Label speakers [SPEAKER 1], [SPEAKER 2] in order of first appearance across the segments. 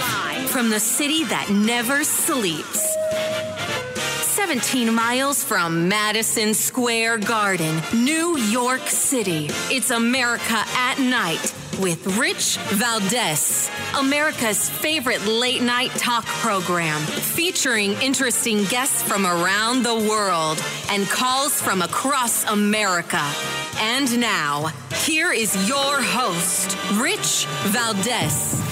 [SPEAKER 1] Live from the city that never sleeps. 17 miles from Madison Square Garden, New York City. It's America at Night with Rich Valdez, America's favorite late-night talk program, featuring interesting guests from around the world and calls from across America. And now, here is your host, Rich Valdez.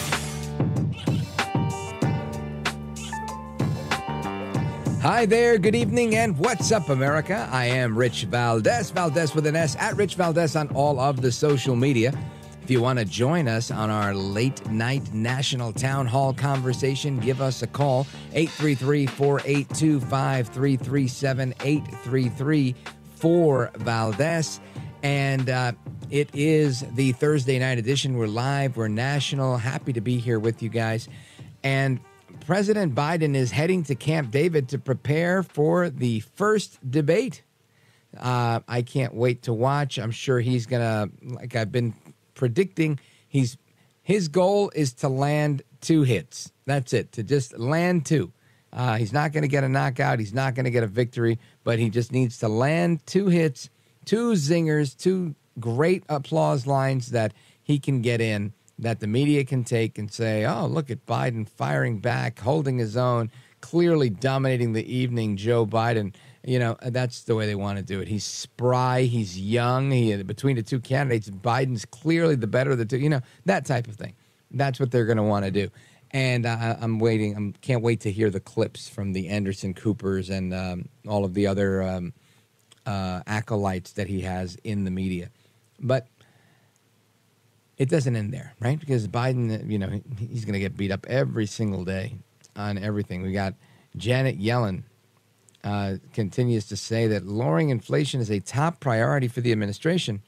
[SPEAKER 2] Hi there, good evening, and what's up, America? I am Rich Valdez, Valdez with an S, at Rich Valdez on all of the social media. If you want to join us on our late-night national town hall conversation, give us a call, 833-482-5337, 833-4-VALDEZ. And it is the Thursday night edition. We're live, we're national, happy to be here with you guys. And President Biden is heading to Camp David to prepare for the first debate. I can't wait to watch. I'm sure he's going to, like I've been predicting, his goal is to land 2 hits. That's it, to just land 2. He's not going to get a knockout. He's not going to get a victory, but he just needs to land 2 hits, 2 zingers, 2 great applause lines that he can get in, that the media can take and say, oh, look at Biden firing back, holding his own, clearly dominating the evening, Joe Biden. You know, that's the way they want to do it. He's spry, he's young. Between the 2 candidates, Biden's clearly the better of the 2, you know, that type of thing. That's what they're going to want to do. And I'm waiting. Can't wait to hear the clips from the Anderson Coopers and all of the other acolytes that he has in the media. But it doesn't end there, right? Because Biden, you know, he's going to get beat up every single day on everything. We got Janet Yellen continues to say that lowering inflation is a top priority for the administration.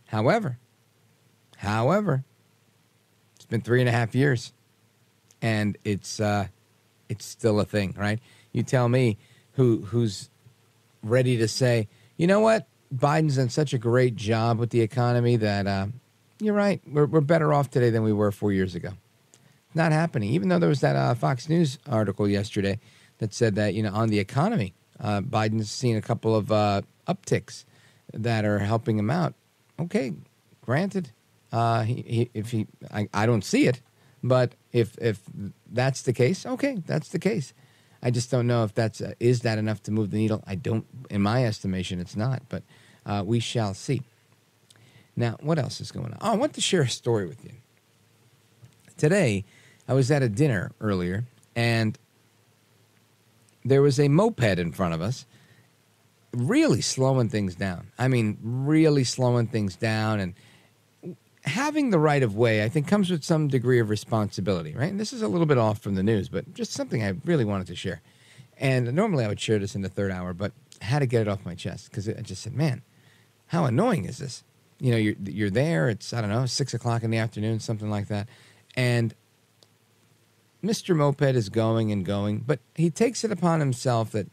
[SPEAKER 2] However, it's been 3.5 years, and it's still a thing, right? You tell me who's ready to say, you know what, Biden's done such a great job with the economy that you're right, we're better off today than we were 4 years ago. Not happening, even though there was that Fox News article yesterday that said that, you know, on the economy, Biden's seen a couple of upticks that are helping him out. Okay, granted, I don't see it, but if that's the case, okay, that's the case. I just don't know if is that enough to move the needle. I don't, in my estimation, it's not, but we shall see. Now, what else is going on? Oh, I want to share a story with you. Today, I was at a dinner earlier, and there was a moped in front of us, really slowing things down. I mean, really slowing things down. And having the right of way, I think, comes with some degree of responsibility, right? And this is a little bit off from the news, but just something I really wanted to share. And normally I would share this in the third hour, but I had to get it off my chest because I just said, man, how annoying is this? You know, you're there. It's, I don't know, 6 o'clock in the afternoon, something like that. And Mr. Moped is going and going, but he takes it upon himself that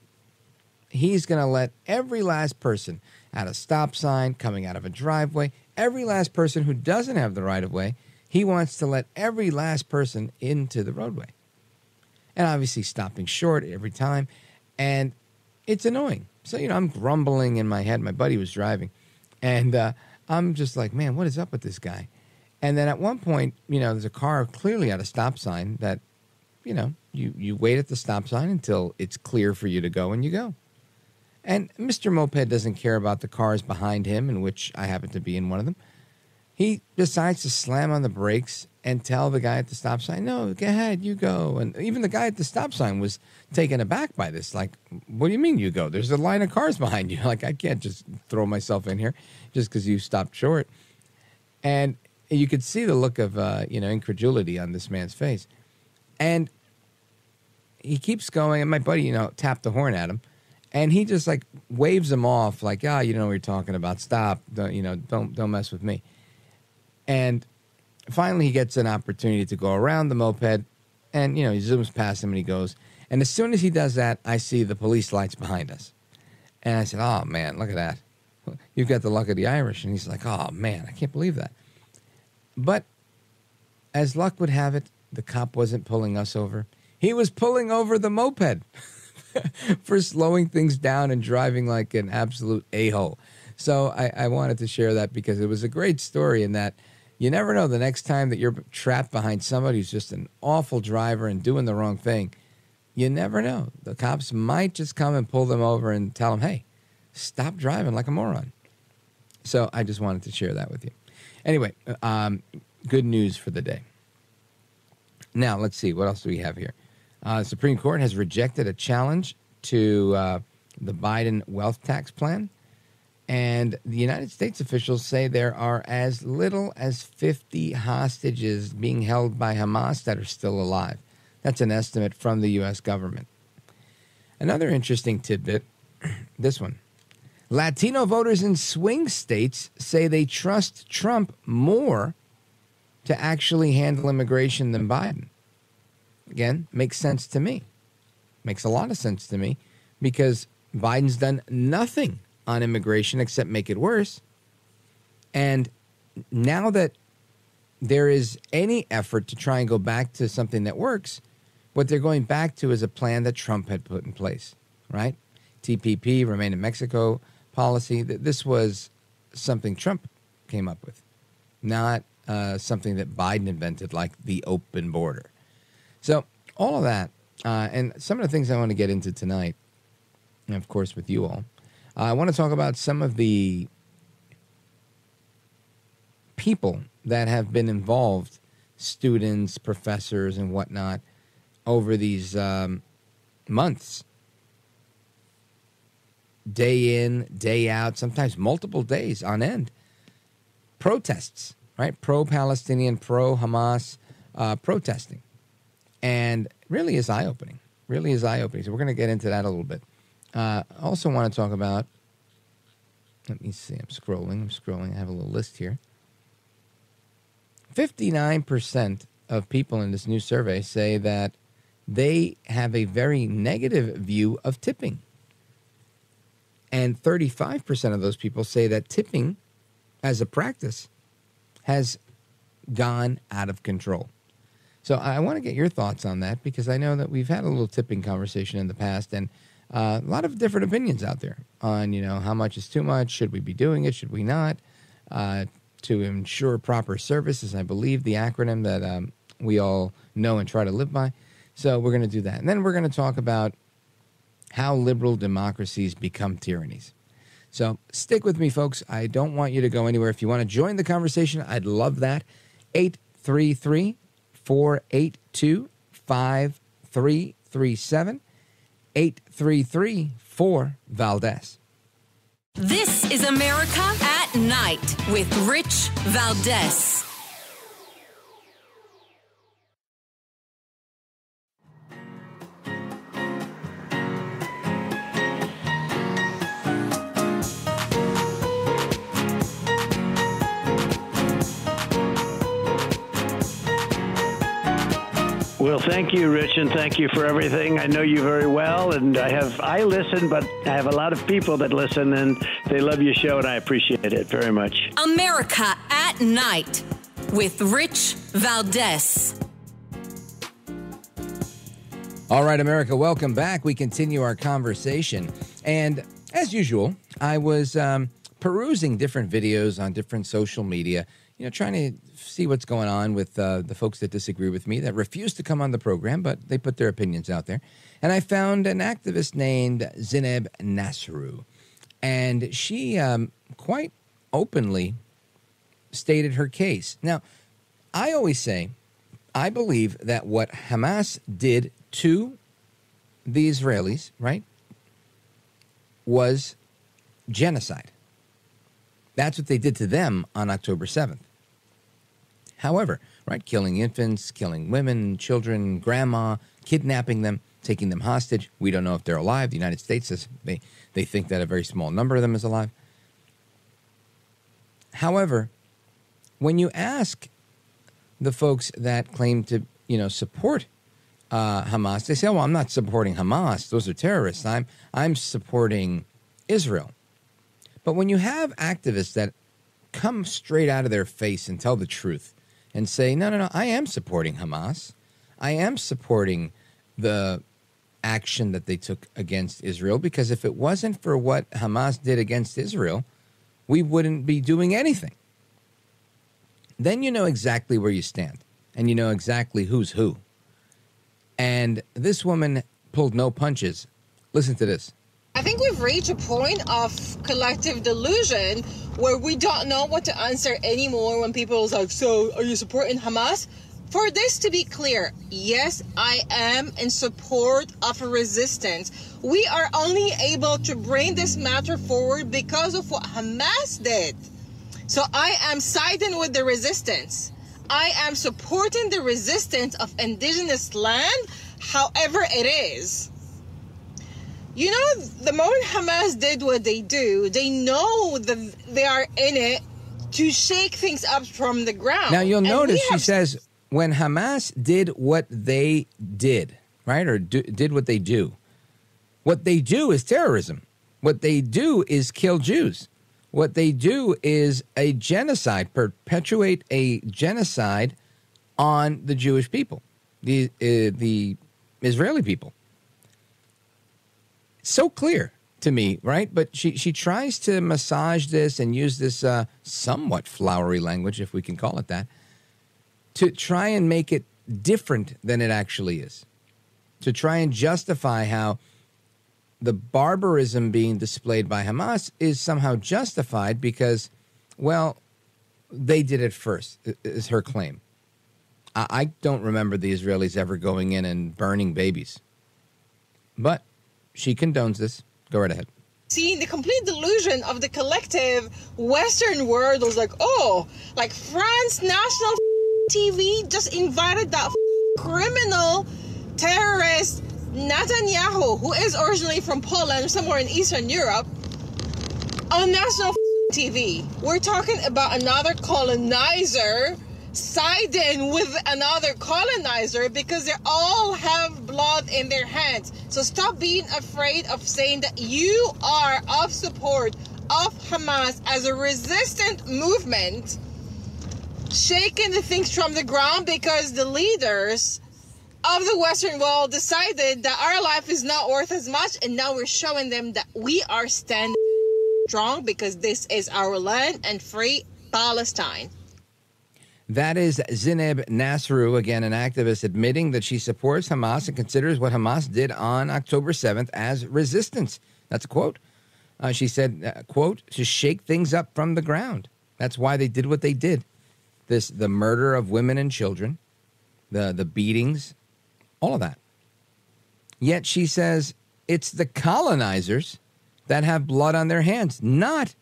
[SPEAKER 2] he's going to let every last person at a stop sign, coming out of a driveway, every last person who doesn't have the right of way, he wants to let every last person into the roadway. And obviously stopping short every time. And it's annoying. So, you know, I'm grumbling in my head. My buddy was driving. And I'm just like, man, what is up with this guy? And then at one point, you know, there's a car clearly at a stop sign that, you know, you wait at the stop sign until it's clear for you to go, and you go. And Mr. Moped doesn't care about the cars behind him, in which I happen to be in one of them. He decides to slam on the brakes and tell the guy at the stop sign, no, go ahead, you go. And even the guy at the stop sign was taken aback by this. Like, what do you mean you go? There's a line of cars behind you. Like, I can't just throw myself in here just because you stopped short. And you could see the look of, incredulity on this man's face. And he keeps going, and my buddy, tapped the horn at him. And he just, waves him off, you know what you're talking about. Stop. Don't mess with me. And finally, he gets an opportunity to go around the moped, and, he zooms past him and he goes. And as soon as he does that, I see the police lights behind us. And I said, oh, man, look at that. You've got the luck of the Irish. And he's like, oh, man, I can't believe that. But as luck would have it, the cop wasn't pulling us over. He was pulling over the moped for slowing things down and driving like an absolute a-hole. So I wanted to share that because it was a great story in that you never know the next time that you're trapped behind somebody who's just an awful driver and doing the wrong thing. You never know. The cops might just come and pull them over and tell them, hey, stop driving like a moron. So I just wanted to share that with you. Anyway, good news for the day. Now, let's see. What else do we have here? The Supreme Court has rejected a challenge to the Biden wealth tax plan. And the United States officials say there are as little as 50 hostages being held by Hamas that are still alive. That's an estimate from the U.S. government. Another interesting tidbit, this one. Latino voters in swing states say they trust Trump more to actually handle immigration than Biden. Again, makes sense to me. Makes a lot of sense to me because Biden's done nothing on immigration except make it worse. And now that there is any effort to try and go back to something that works, what they're going back to is a plan that Trump had put in place, right? TPP, Remain in Mexico policy. This was something Trump came up with, not something that Biden invented, like the open border. So all of that, and some of the things I want to get into tonight, and of course with you all, I want to talk about some of the people that have been involved, students, professors, and whatnot, over these months. Day in, day out, sometimes multiple days on end. Protests, right? Pro-Palestinian, pro-Hamas protesting. And really is eye-opening. Really is eye-opening. So we're going to get into that a little bit. I also want to talk about, let me see, I'm scrolling. I have a little list here. 59% of people in this new survey say that they have a very negative view of tipping. And 35% of those people say that tipping as a practice has gone out of control. So I want to get your thoughts on that because I know that we've had a little tipping conversation in the past and a lot of different opinions out there on, how much is too much, should we be doing it, should we not, to ensure proper service is, I believe, the acronym that we all know and try to live by. So we're going to do that. And then we're going to talk about how liberal democracies become tyrannies. So stick with me, folks. I don't want you to go anywhere. If you want to join the conversation, I'd love that. 833-482-5337. 833-4-VALDEZ.
[SPEAKER 1] This is America at Night with Rich Valdez.
[SPEAKER 3] Well, thank you, Rich, and thank you for everything. I know you very well, and I listen, but I have a lot of people that listen, and they love your show, and I appreciate it very much.
[SPEAKER 1] America at Night with Rich Valdez.
[SPEAKER 2] All right, America, welcome back. We continue our conversation. And as usual, I was perusing different videos on different social media, trying to see what's going on with the folks that disagree with me, that refuse to come on the program, but they put their opinions out there. And I found an activist named Zineb Nasru. And she quite openly stated her case. Now, I always say, I believe that what Hamas did to the Israelis, right, was genocide. That's what they did to them on October 7th. However, right, killing infants, killing women, children, grandma, kidnapping them, taking them hostage. We don't know if they're alive. The United States says they think that a very small number of them is alive. However, when you ask the folks that claim to, support Hamas, they say, "Oh, well, I'm not supporting Hamas. Those are terrorists. I'm supporting Israel." But when you have activists that come straight out of their face and tell the truth and say, no, I am supporting Hamas. I am supporting the action that they took against Israel, because if it wasn't for what Hamas did against Israel, we wouldn't be doing anything. Then you know exactly where you stand, and you know exactly who's who. And this woman pulled no punches. Listen to this.
[SPEAKER 4] I think we've reached a point of collective delusion where we don't know what to answer anymore when people are like, so are you supporting Hamas? For this to be clear, yes, I am in support of a resistance. We are only able to bring this matter forward because of what Hamas did. So I am siding with the resistance. I am supporting the resistance of indigenous land, however it is. You know, the moment Hamas did what they do, they know that they are in it to shake things up from the ground.
[SPEAKER 2] Now, you'll notice she says when Hamas did what they did, right, or did what they do is terrorism. What they do is kill Jews. What they do is a genocide, perpetuate a genocide on the Jewish people, the Israeli people. So clear to me, right? But she tries to massage this and use this somewhat flowery language, if we can call it that, to try and make it different than it actually is, to try and justify how the barbarism being displayed by Hamas is somehow justified because, well, they did it first, is her claim. I don't remember the Israelis ever going in and burning babies. But she condones this. Go right ahead.
[SPEAKER 4] Seeing the complete delusion of the collective Western world was like, oh, like France national TV just invited that criminal terrorist Netanyahu, who is originally from Poland, somewhere in Eastern Europe, on national TV. We're talking about another colonizer siding with another colonizer because they all have blood in their hands. So stop being afraid of saying that you are of support of Hamas as a resistant movement, shaking the things from the ground because the leaders of the Western world decided that our life is not worth as much, and now we're showing them that we are standing strong because this is our land and free Palestine.
[SPEAKER 2] That is Zineb Nasru, again, an activist admitting that she supports Hamas and considers what Hamas did on October 7th as resistance. That's a quote. She said, quote, to shake things up from the ground. That's why they did what they did. The murder of women and children, the beatings, all of that. Yet she says it's the colonizers that have blood on their hands, not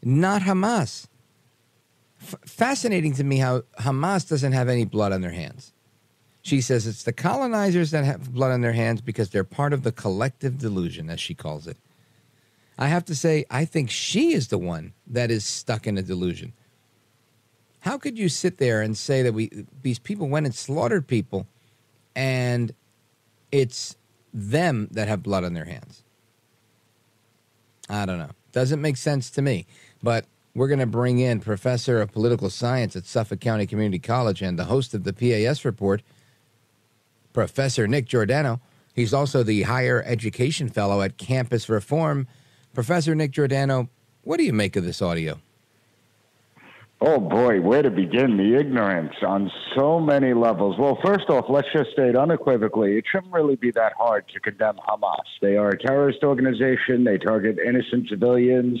[SPEAKER 2] Hamas. Fascinating to me how Hamas doesn't have any blood on their hands. She says it's the colonizers that have blood on their hands because they're part of the collective delusion, as she calls it. I have to say, I think she is the one that is stuck in a delusion. How could you sit there and say that these people went and slaughtered people and it's them that have blood on their hands? I don't know. Doesn't make sense to me. But we're going to bring in Professor of Political Science at Suffolk County Community College and the host of the PAS Report, Professor Nick Giordano. He's also the Higher Education Fellow at Campus Reform. Professor Nick Giordano, what do you make of this audio?
[SPEAKER 5] Oh, boy, where to begin? The ignorance on so many levels. Well, first off, let's just state unequivocally, it shouldn't really be that hard to condemn Hamas. They are a terrorist organization. They target innocent civilians,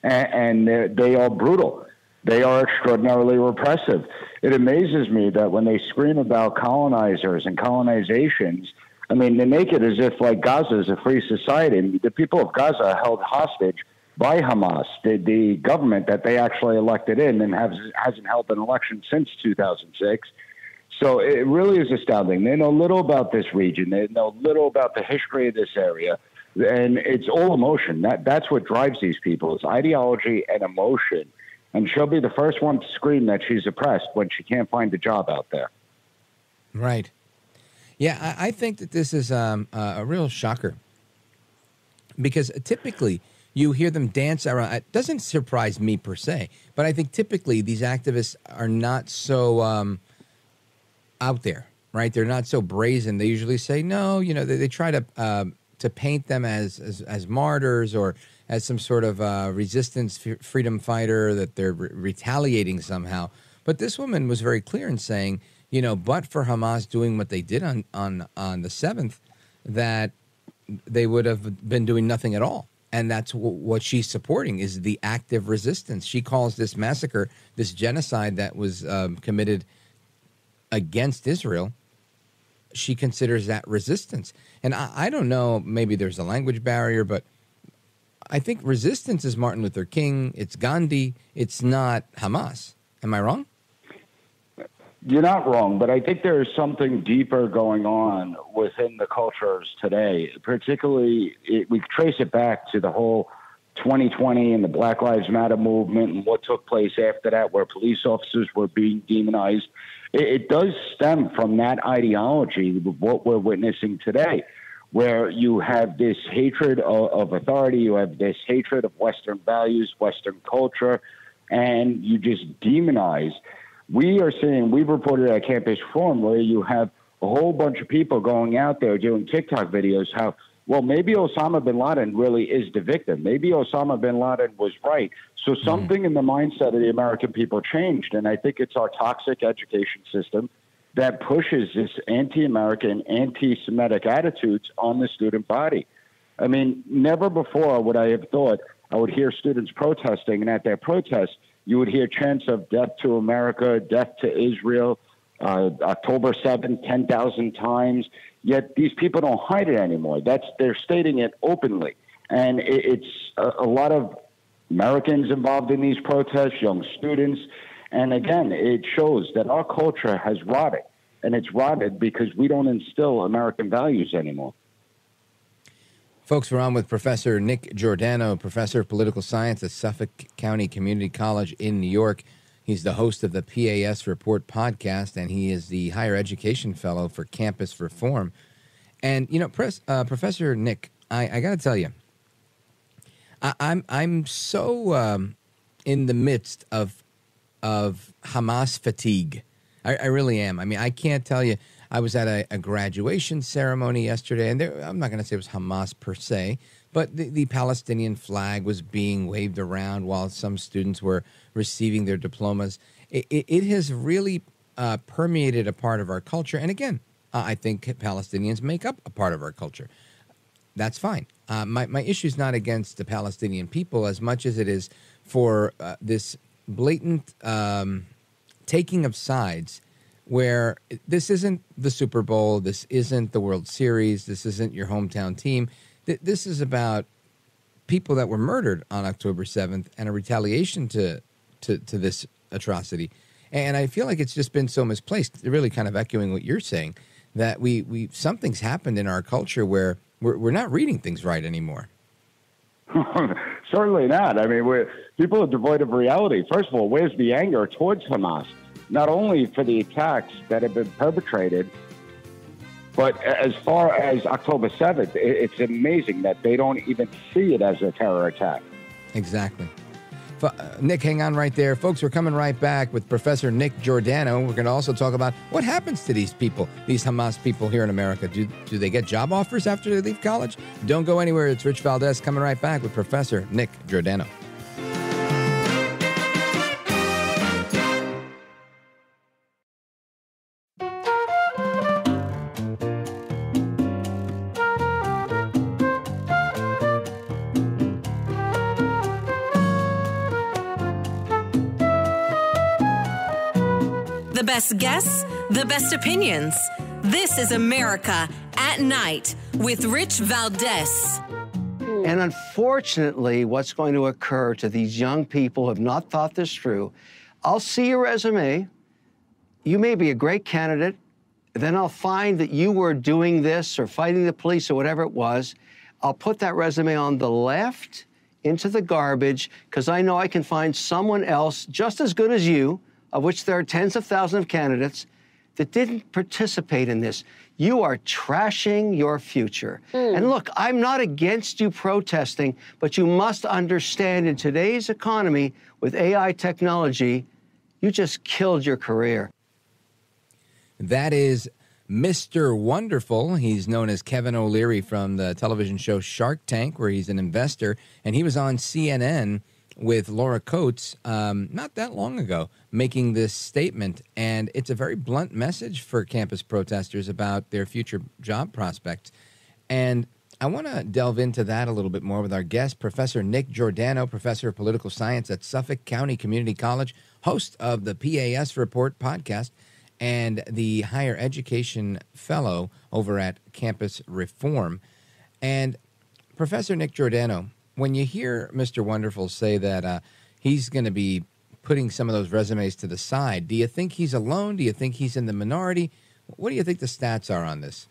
[SPEAKER 5] and they are brutal. They are extraordinarily repressive. It amazes me that when they scream about colonizers and colonizations, I mean, they make it as if, like, Gaza is a free society. The people of Gaza are held hostage by Hamas, the government that they actually elected in and hasn't held an election since 2006. So it really is astounding. They know little about this region. They know little about the history of this area. And it's all emotion. That's what drives these people. It's ideology and emotion. And she'll be the first one to scream that she's oppressed when she can't find a job out there.
[SPEAKER 2] Right. Yeah, I think that this is a real shocker. Because typically you hear them dance around. It doesn't surprise me per se, but I think typically these activists are not so out there, right? They're not so brazen. They usually say no. You know, they try to paint them as martyrs or as some sort of resistance freedom fighter, that they're retaliating somehow. But this woman was very clear in saying, you know, but for Hamas doing what they did on the 7th, that they would have been doing nothing at all. And that's what she's supporting, is the active resistance. She calls this massacre, this genocide that was committed against Israel, she considers that resistance. And I don't know, maybe there's a language barrier, but I think resistance is Martin Luther King, it's Gandhi, it's not Hamas. Am I wrong?
[SPEAKER 5] You're not wrong, but I think there is something deeper going on within the cultures today. Particularly, we trace it back to the whole 2020 and the Black Lives Matter movement and what took place after that, where police officers were being demonized. It does stem from that ideology of what we're witnessing today, where you have this hatred of authority, you have this hatred of Western values, Western culture, and you just demonize. We reported at Campus Forum where you have a whole bunch of people going out there doing TikTok videos how, well, maybe Osama bin Laden really is the victim. Maybe Osama bin Laden was right. So something in the mindset of the American people changed, and I think it's our toxic education system that pushes this anti-American, anti-Semitic attitudes on the student body. I mean, never before would I have thought I would hear students protesting, and at their protests, you would hear chants of death to America, death to Israel, October 7th, 10,000 times. Yet these people don't hide it anymore. They're stating it openly. And it's a lot of Americans involved in these protests, young students. And again, it shows that our culture has rotted. And it's rotted because we don't instill American values anymore.
[SPEAKER 2] Folks, we're on with Professor Nick Giordano, Professor of Political Science at Suffolk County Community College in New York. He's the host of the PAS Report podcast, and he is the Higher Education Fellow for Campus Reform. And, you know, Professor Nick, I got to tell you, I'm so in the midst of Hamas fatigue. I really am. I mean, I can't tell you. I was at a graduation ceremony yesterday, and I'm not going to say it was Hamas per se, but the Palestinian flag was being waved around while some students were receiving their diplomas. It has really permeated a part of our culture. And again, I think Palestinians make up a part of our culture. That's fine. My issue is not against the Palestinian people as much as it is for this blatant taking of sides, where this isn't the Super Bowl, this isn't the World Series, this isn't your hometown team. This is about people that were murdered on October 7th and a retaliation to this atrocity. And I feel like it's just been so misplaced, really kind of echoing what you're saying, that we something's happened in our culture where we're not reading things right anymore.
[SPEAKER 5] Certainly not. I mean, people are devoid of reality. First of all, where's the anger towards Hamas? Not only for the attacks that have been perpetrated, but as far as October 7th, it's amazing that they don't even see it as a terror attack.
[SPEAKER 2] Exactly. Nick, hang on right there. Folks, we're coming right back with Professor Nick Giordano. We're going to also talk about what happens to these people, these Hamas people here in America. Do they get job offers after they leave college? Don't go anywhere. It's Rich Valdez coming right back with Professor Nick Giordano.
[SPEAKER 1] The best guests, the best opinions. This is America at Night with Rich Valdez.
[SPEAKER 6] And unfortunately, what's going to occur to these young people who have not thought this through, I'll see your resume. You may be a great candidate. Then I'll find that you were doing this or fighting the police or whatever it was. I'll put that resume on the left into the garbage because I know I can find someone else just as good as you, of which there are tens of thousands of candidates, that didn't participate in this. You are trashing your future. And look, I'm not against you protesting, but you must understand in today's economy with AI technology, you just killed your career.
[SPEAKER 2] That is Mr. Wonderful. He's known as Kevin O'Leary from the television show Shark Tank, where he's an investor. And he was on CNN with Laura Coates not that long ago making this statement. And it's a very blunt message for campus protesters about their future job prospects. And I want to delve into that a little bit more with our guest, Professor Nick Giordano, professor of political science at Suffolk County Community College, host of the PAS Report podcast, and the higher education fellow over at Campus Reform. And Professor Nick Giordano, when you hear Mr. Wonderful say that he's going to be putting some of those resumes to the side, do you think he's alone? Do you think he's in the minority? What do you think the stats are on this?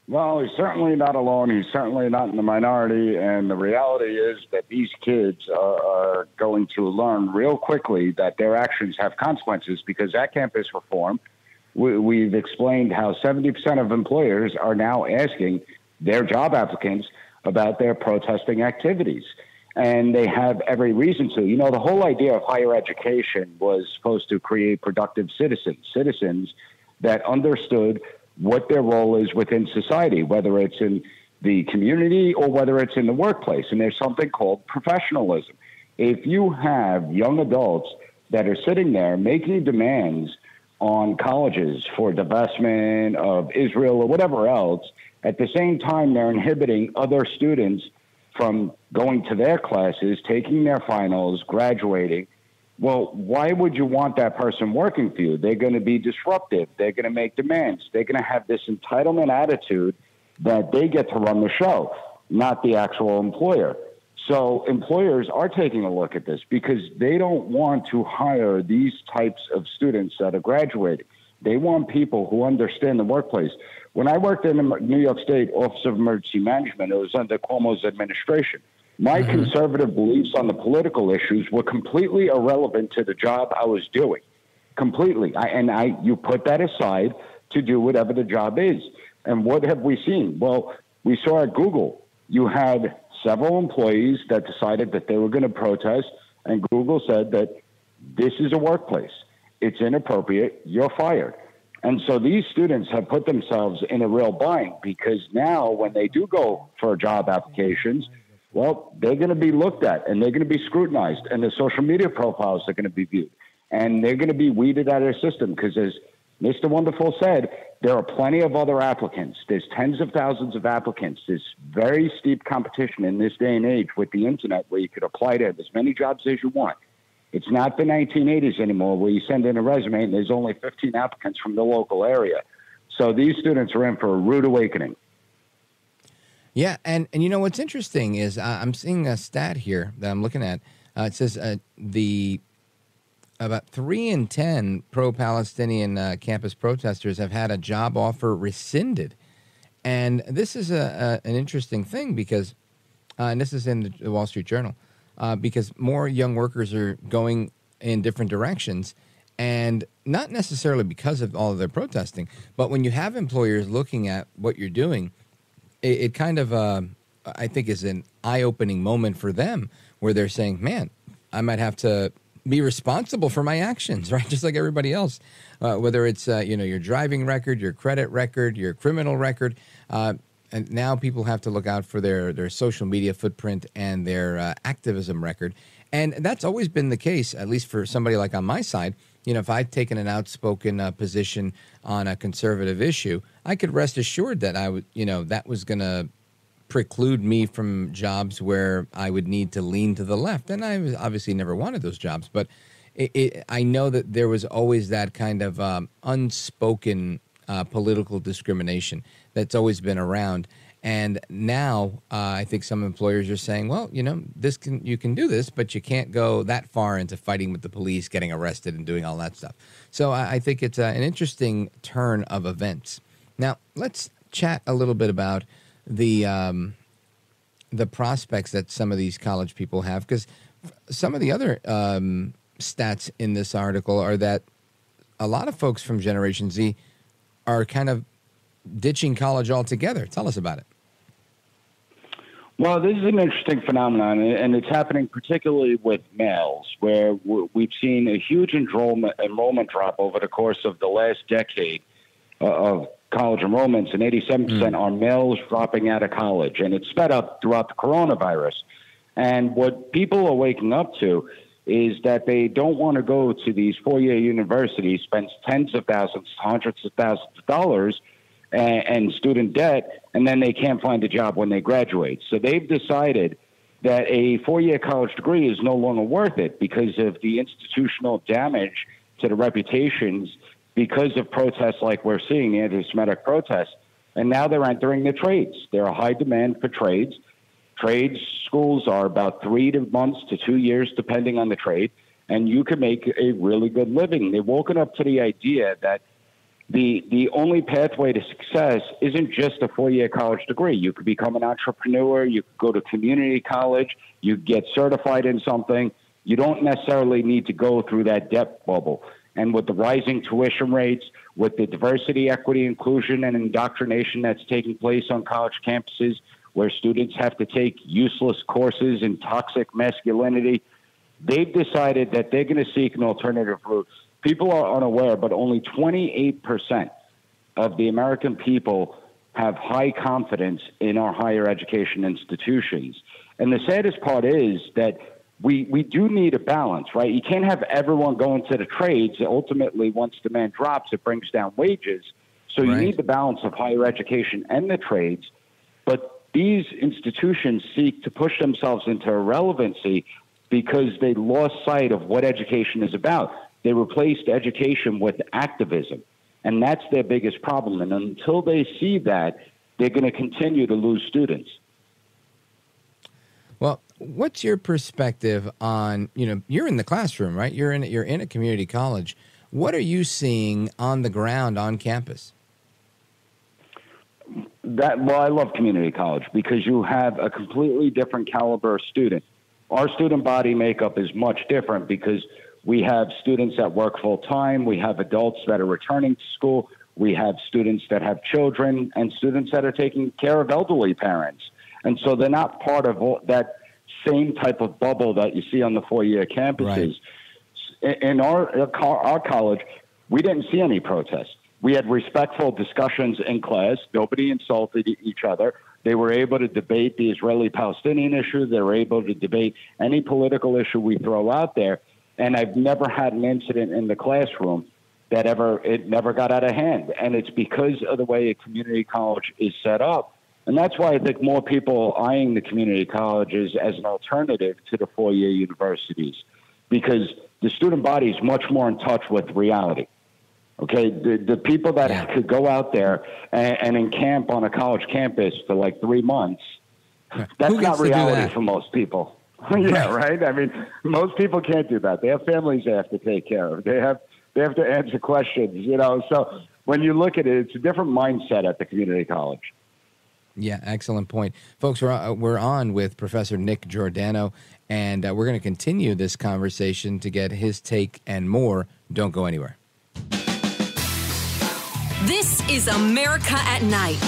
[SPEAKER 5] Well, he's certainly not alone. He's certainly not in the minority. And the reality is that these kids are going to learn real quickly that their actions have consequences, because at Campus Reform, we've explained how 70% of employers are now asking their job applicants about their protesting activities. And they have every reason to. You know, the whole idea of higher education was supposed to create productive citizens that understood what their role is within society, whether it's in the community or whether it's in the workplace. And there's something called professionalism. If you have young adults that are sitting there making demands on colleges for divestment of Israel or whatever else, at the same time they're inhibiting other students from going to their classes, taking their finals, graduating, well, why would you want that person working for you? They're going to be disruptive. They're going to make demands. They're going to have this entitlement attitude that they get to run the show, not the actual employer. So employers are taking a look at this because they don't want to hire these types of students that are graduating. They want people who understand the workplace. When I worked in the New York State Office of Emergency Management, it was under Cuomo's administration. My conservative beliefs on the political issues were completely irrelevant to the job I was doing. Completely. You put that aside to do whatever the job is. And what have we seen? Well, we saw at Google, you had several employees that decided that they were going to protest, and Google said that this is a workplace. It's inappropriate. You're fired. And so these students have put themselves in a real bind, because now when they do go for job applications, well, they're going to be looked at and they're going to be scrutinized, and their social media profiles are going to be viewed, and they're going to be weeded out of their system because, as Mr. Wonderful said, there are plenty of other applicants. There's tens of thousands of applicants. There's very steep competition in this day and age with the internet, where you could apply to as many jobs as you want. It's not the 1980s anymore where you send in a resume and there's only 15 applicants from the local area. So these students are in for a rude awakening.
[SPEAKER 2] Yeah, and you know what's interesting is I'm seeing a stat here that I'm looking at. It says about 3 in 10 pro-Palestinian campus protesters have had a job offer rescinded. And this is an interesting thing because, and this is in the Wall Street Journal, because more young workers are going in different directions, and not necessarily because of all of their protesting, but when you have employers looking at what you're doing, it kind of, I think, is an eye-opening moment for them where they're saying, man, I might have to be responsible for my actions, right? Just like everybody else, whether it's, your driving record, your credit record, your criminal record. And now people have to look out for their social media footprint and their activism record. And that's always been the case, at least for somebody like on my side. If I'd taken an outspoken position on a conservative issue, I could rest assured that I would, that was going to preclude me from jobs where I would need to lean to the left. And I obviously never wanted those jobs, but I know that there was always that kind of unspoken political discrimination that's always been around. And now I think some employers are saying, well, you can do this, but you can't go that far into fighting with the police, getting arrested, and doing all that stuff. So I think it's an interesting turn of events. Now, let's chat a little bit about the prospects that some of these college people have, because some of the other stats in this article are that a lot of folks from Generation Z are kind of ditching college altogether. Tell us about it.
[SPEAKER 5] Well, this is an interesting phenomenon, and it's happening particularly with males, where we've seen a huge enrollment drop over the course of the last decade. of college enrollments, and 87% are males dropping out of college. And it's sped up throughout the coronavirus. And what people are waking up to is that they don't want to go to these four-year universities, spend tens of thousands, hundreds of thousands of dollars and student debt, and then they can't find a job when they graduate. So they've decided that a four-year college degree is no longer worth it because of the institutional damage to the reputations because of protests like we're seeing, the anti-Semitic protests. And now they're entering the trades. There are high demand for trades. Trade schools are about 3 months to 2 years, depending on the trade, and you can make a really good living. They've woken up to the idea that the only pathway to success isn't just a four-year college degree. You could become an entrepreneur. You could go to community college. You get certified in something. You don't necessarily need to go through that debt bubble. And with the rising tuition rates, with the diversity, equity, inclusion, and indoctrination that's taking place on college campuses, where students have to take useless courses in toxic masculinity, they've decided that they're going to seek an alternative route. People are unaware, but only 28% of the American people have high confidence in our higher education institutions. And the saddest part is that we do need a balance, right? You can't have everyone going to the trades. Ultimately, once demand drops, it brings down wages. So you need the balance of higher education and the trades. But these institutions seek to push themselves into irrelevancy because they lost sight of what education is about. They replaced education with activism, and that's their biggest problem. And until they see that, they're going to continue to lose students.
[SPEAKER 2] Well, what's your perspective on, you're in the classroom, right? You're in a community college. What are you seeing on the ground on campus?
[SPEAKER 5] Well, I love community college because you have a completely different caliber of student. Our student body makeup is much different because we have students that work full time. We have adults that are returning to school. We have students that have children and students that are taking care of elderly parents. And so they're not part of that same type of bubble that you see on the four-year campuses. Right. In our college, we didn't see any protests. We had respectful discussions in class. Nobody insulted each other. They were able to debate the Israeli-Palestinian issue. They were able to debate any political issue we throw out there. And I've never had an incident in the classroom that it never got out of hand. And it's because of the way a community college is set up. And that's why I think more people are eyeing the community colleges as an alternative to the four-year universities, because the student body is much more in touch with reality. Okay, the people that could go out there and encamp on a college campus for like 3 months, that's not reality for most people. Yeah, right? I mean, most people can't do that. They have families they have to take care of. They have to answer questions, So when you look at it, it's a different mindset at the community college.
[SPEAKER 2] Yeah, excellent point. Folks, we're on with Professor Nick Giordano, and we're going to continue this conversation to get his take and more. Don't go anywhere.
[SPEAKER 1] This is America at Night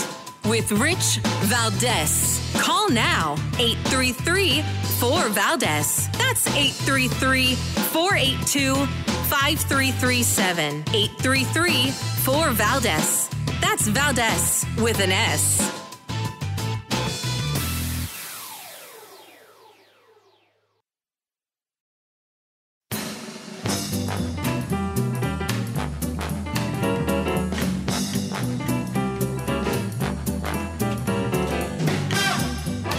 [SPEAKER 1] with Rich Valdez. Call now, 833-4-VALDEZ. That's 833-482-5337. 833-4-VALDEZ. That's Valdez with an S.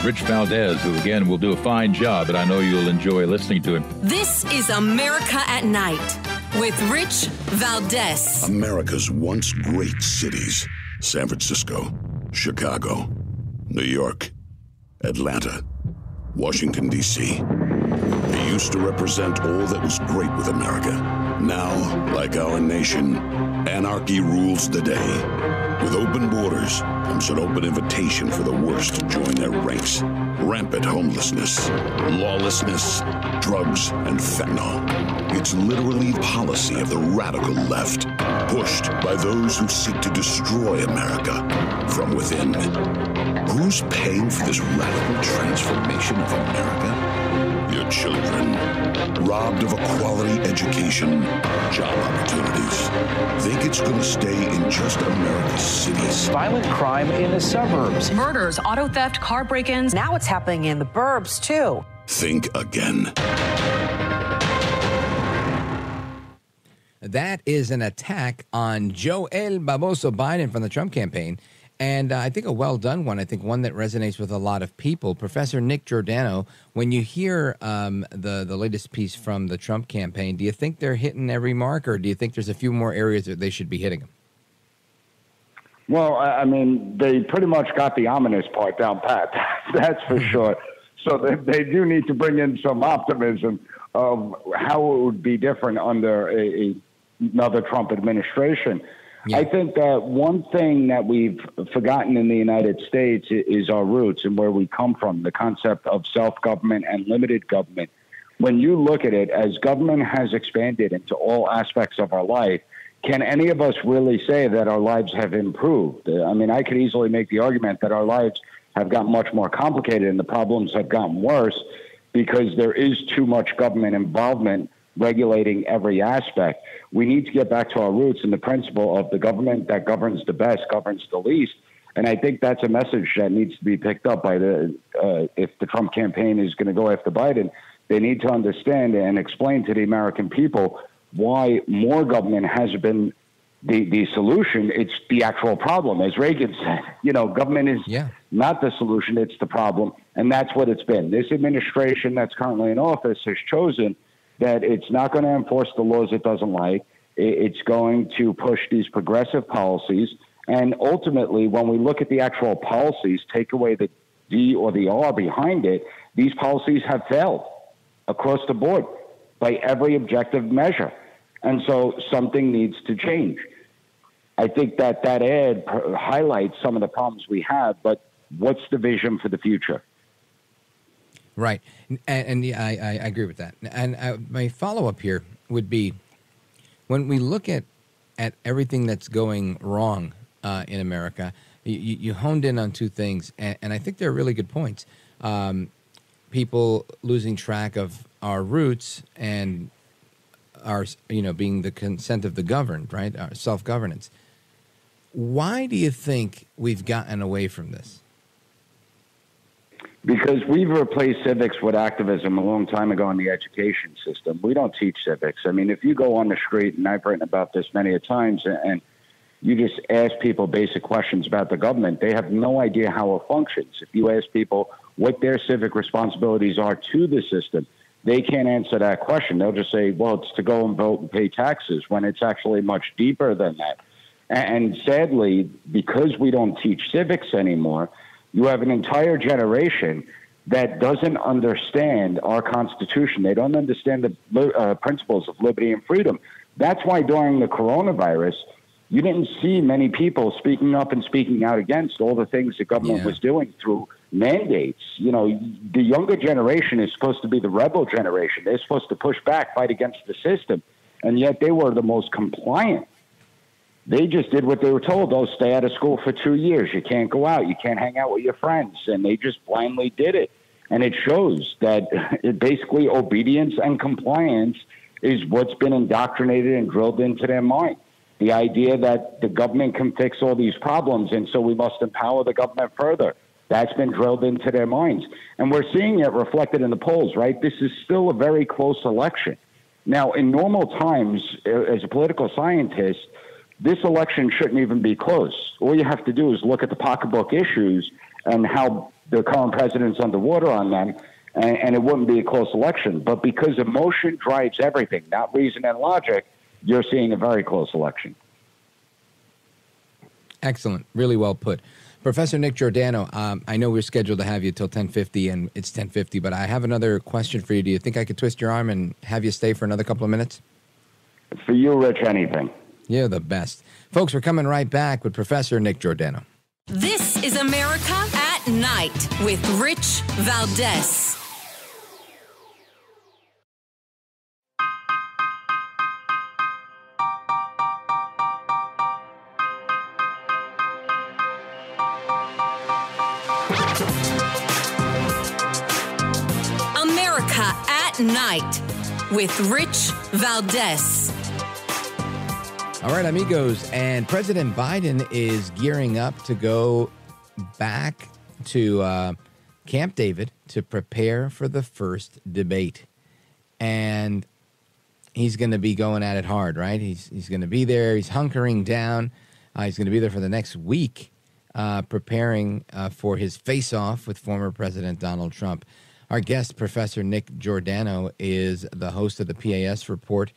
[SPEAKER 7] Rich Valdez, who, again, will do a fine job, and I know you'll enjoy listening to him.
[SPEAKER 1] This is America at Night with Rich Valdez.
[SPEAKER 8] America's once great cities: San Francisco, Chicago, New York, Atlanta, Washington, D.C. They used to represent all that was great with America. Now, like our nation, anarchy rules the day. With open borders comes an open invitation for the worst to join their ranks. Rampant homelessness, lawlessness, drugs, and fentanyl. It's literally the policy of the radical left, pushed by those who seek to destroy America from within. Who's paying for this radical transformation of America? your children, robbed of a quality education, job opportunities. Think it's going to stay in just America's cities?
[SPEAKER 9] Violent crime in the suburbs.
[SPEAKER 10] Murders, auto theft, car break-ins. Now it's happening in the burbs, too.
[SPEAKER 8] Think again.
[SPEAKER 2] That is an attack on Joel Baboso Biden from the Trump campaign. And I think a well-done one. I think one that resonates with a lot of people. Professor Nick Giordano, when you hear the latest piece from the Trump campaign, do you think they're hitting every mark, or do you think there's a few more areas that they should be hitting them?
[SPEAKER 5] Well, I mean, they pretty much got the ominous part down pat. That's for sure. So they do need to bring in some optimism of how it would be different under another Trump administration. Yeah. I think that one thing that we've forgotten in the United States is our roots and where we come from, the concept of self-government and limited government. When you look at it, as government has expanded into all aspects of our life, can any of us really say that our lives have improved? I mean, I could easily make the argument that our lives have gotten much more complicated and the problems have gotten worse because there is too much government involvement regulating every aspect. We need to get back to our roots and the principle of the government that governs the best governs the least. And I think that's a message that needs to be picked up by if the Trump campaign is going to go after Biden, they need to understand and explain to the American people why more government hasn't been the solution. It's the actual problem. As Reagan said, government is not the solution, it's the problem. And that's what it's been. This administration that's currently in office has chosen that it's not going to enforce the laws it doesn't like. It's going to push these progressive policies. And ultimately, when we look at the actual policies, take away the D or the R behind it, these policies have failed across the board by every objective measure. And so something needs to change. I think that ad highlights some of the problems we have, but what's the vision for the future?
[SPEAKER 2] Right. And I agree with that. And my follow-up here would be, when we look at everything that's going wrong in America, you honed in on two things, and I think they're really good points. People losing track of our roots and our, being the consent of the governed, right? Our self-governance. Why do you think we've gotten away from this?
[SPEAKER 5] Because we've replaced civics with activism a long time ago in the education system. We don't teach civics. I mean, if you go on the street, and I've written about this many a times, and you just ask people basic questions about the government, they have no idea how it functions. If you ask people what their civic responsibilities are to the system, they can't answer that question. They'll just say, well, it's to go and vote and pay taxes, when it's actually much deeper than that. And sadly, because we don't teach civics anymore, you have an entire generation that doesn't understand our Constitution. They don't understand the principles of liberty and freedom. That's why during the coronavirus, you didn't see many people speaking up and speaking out against all the things the government was doing through mandates. The younger generation is supposed to be the rebel generation. They're supposed to push back, fight against the system, and yet they were the most compliant. They just did what they were told. Oh, stay out of school for 2 years. You can't go out. You can't hang out with your friends. And they just blindly did it. And it shows that basically obedience and compliance is what's been indoctrinated and drilled into their mind. The idea that the government can fix all these problems, and so we must empower the government further. That's been drilled into their minds. And we're seeing it reflected in the polls, right? This is still a very close election. Now, in normal times, as a political scientist, this election shouldn't even be close. All you have to do is look at the pocketbook issues and how the current president's underwater on them, and it wouldn't be a close election. But because emotion drives everything, not reason and logic, you're seeing a very close election.
[SPEAKER 2] Excellent. Really well put. Professor Nick Giordano, I know we're scheduled to have you till 10:50, and it's 10:50, but I have another question for you. Do you think I could twist your arm and have you stay for another couple of minutes?
[SPEAKER 5] For you, Rich, anything.
[SPEAKER 2] You're the best. Folks, we're coming right back with Professor Nick Giordano.
[SPEAKER 1] This is America at Night with Rich Valdez. America at Night with Rich Valdez.
[SPEAKER 2] All right, amigos, and President Biden is gearing up to go back to Camp David to prepare for the first debate. And he's going to be going at it hard, right? He's going to be there. He's hunkering down. He's going to be there for the next week, preparing for his face-off with former President Donald Trump. Our guest, Professor Nick Giordano, is the host of the PAS Report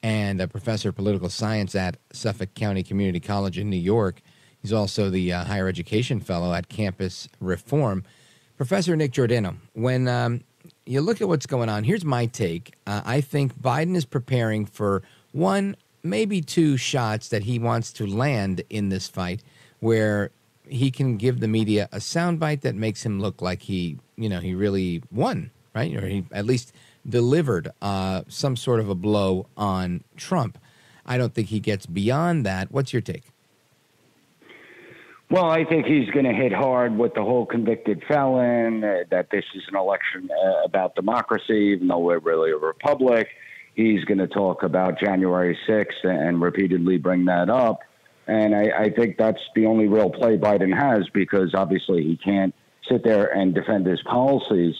[SPEAKER 2] and a professor of political science at Suffolk County Community College in New York. He's also the higher education fellow at Campus Reform. Professor Nick Giordano, when you look at what's going on, here's my take. I think Biden is preparing for one, maybe two shots that he wants to land in this fight where he can give the media a soundbite that makes him look like he really won, right? Or he at least delivered some sort of a blow on Trump. I don't think he gets beyond that. What's your take?
[SPEAKER 5] Well, I think he's going to hit hard with the whole convicted felon, that this is an election about democracy, even though we're really a republic. He's going to talk about January 6th and repeatedly bring that up. And I think that's the only real play Biden has, because obviously he can't sit there and defend his policies.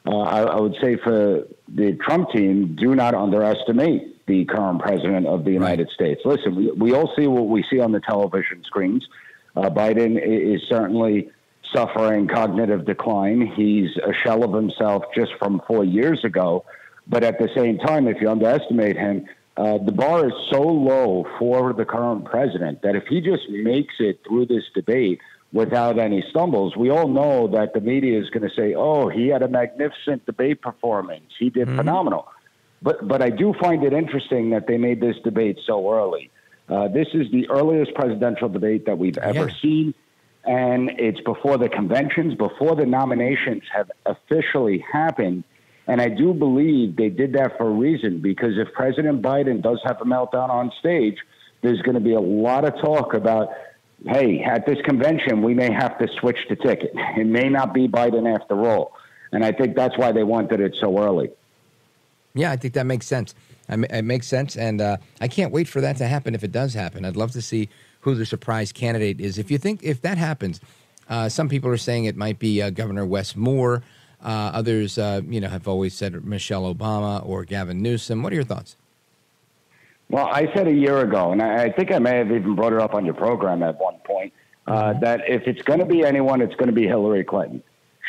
[SPEAKER 5] I would say for the Trump team, do not underestimate the current president of the United States. Listen, we all see what we see on the television screens. Biden is certainly suffering cognitive decline. He's a shell of himself just from 4 years ago. But at the same time, if you underestimate him, the bar is so low for the current president that if he just makes it through this debate without any stumbles, we all know that the media is going to say, oh, he had a magnificent debate performance. He did phenomenal. But I do find it interesting that they made this debate so early. This is the earliest presidential debate that we've ever seen, and it's before the conventions, before the nominations have officially happened. And I do believe they did that for a reason, because if President Biden does have a meltdown on stage, there's going to be a lot of talk about, hey, at this convention, we may have to switch the ticket. It may not be Biden after all. And I think that's why they wanted it so early.
[SPEAKER 2] Yeah, I think that makes sense. It makes sense, and I can't wait for that to happen if it does happen. I'd love to see who the surprise candidate is. If that happens, some people are saying it might be Governor Wes Moore. Others, have always said Michelle Obama or Gavin Newsom. What are your thoughts?
[SPEAKER 5] Well, I said a year ago, and I think I may have even brought it up on your program at one point, that if it's going to be anyone, it's going to be Hillary Clinton.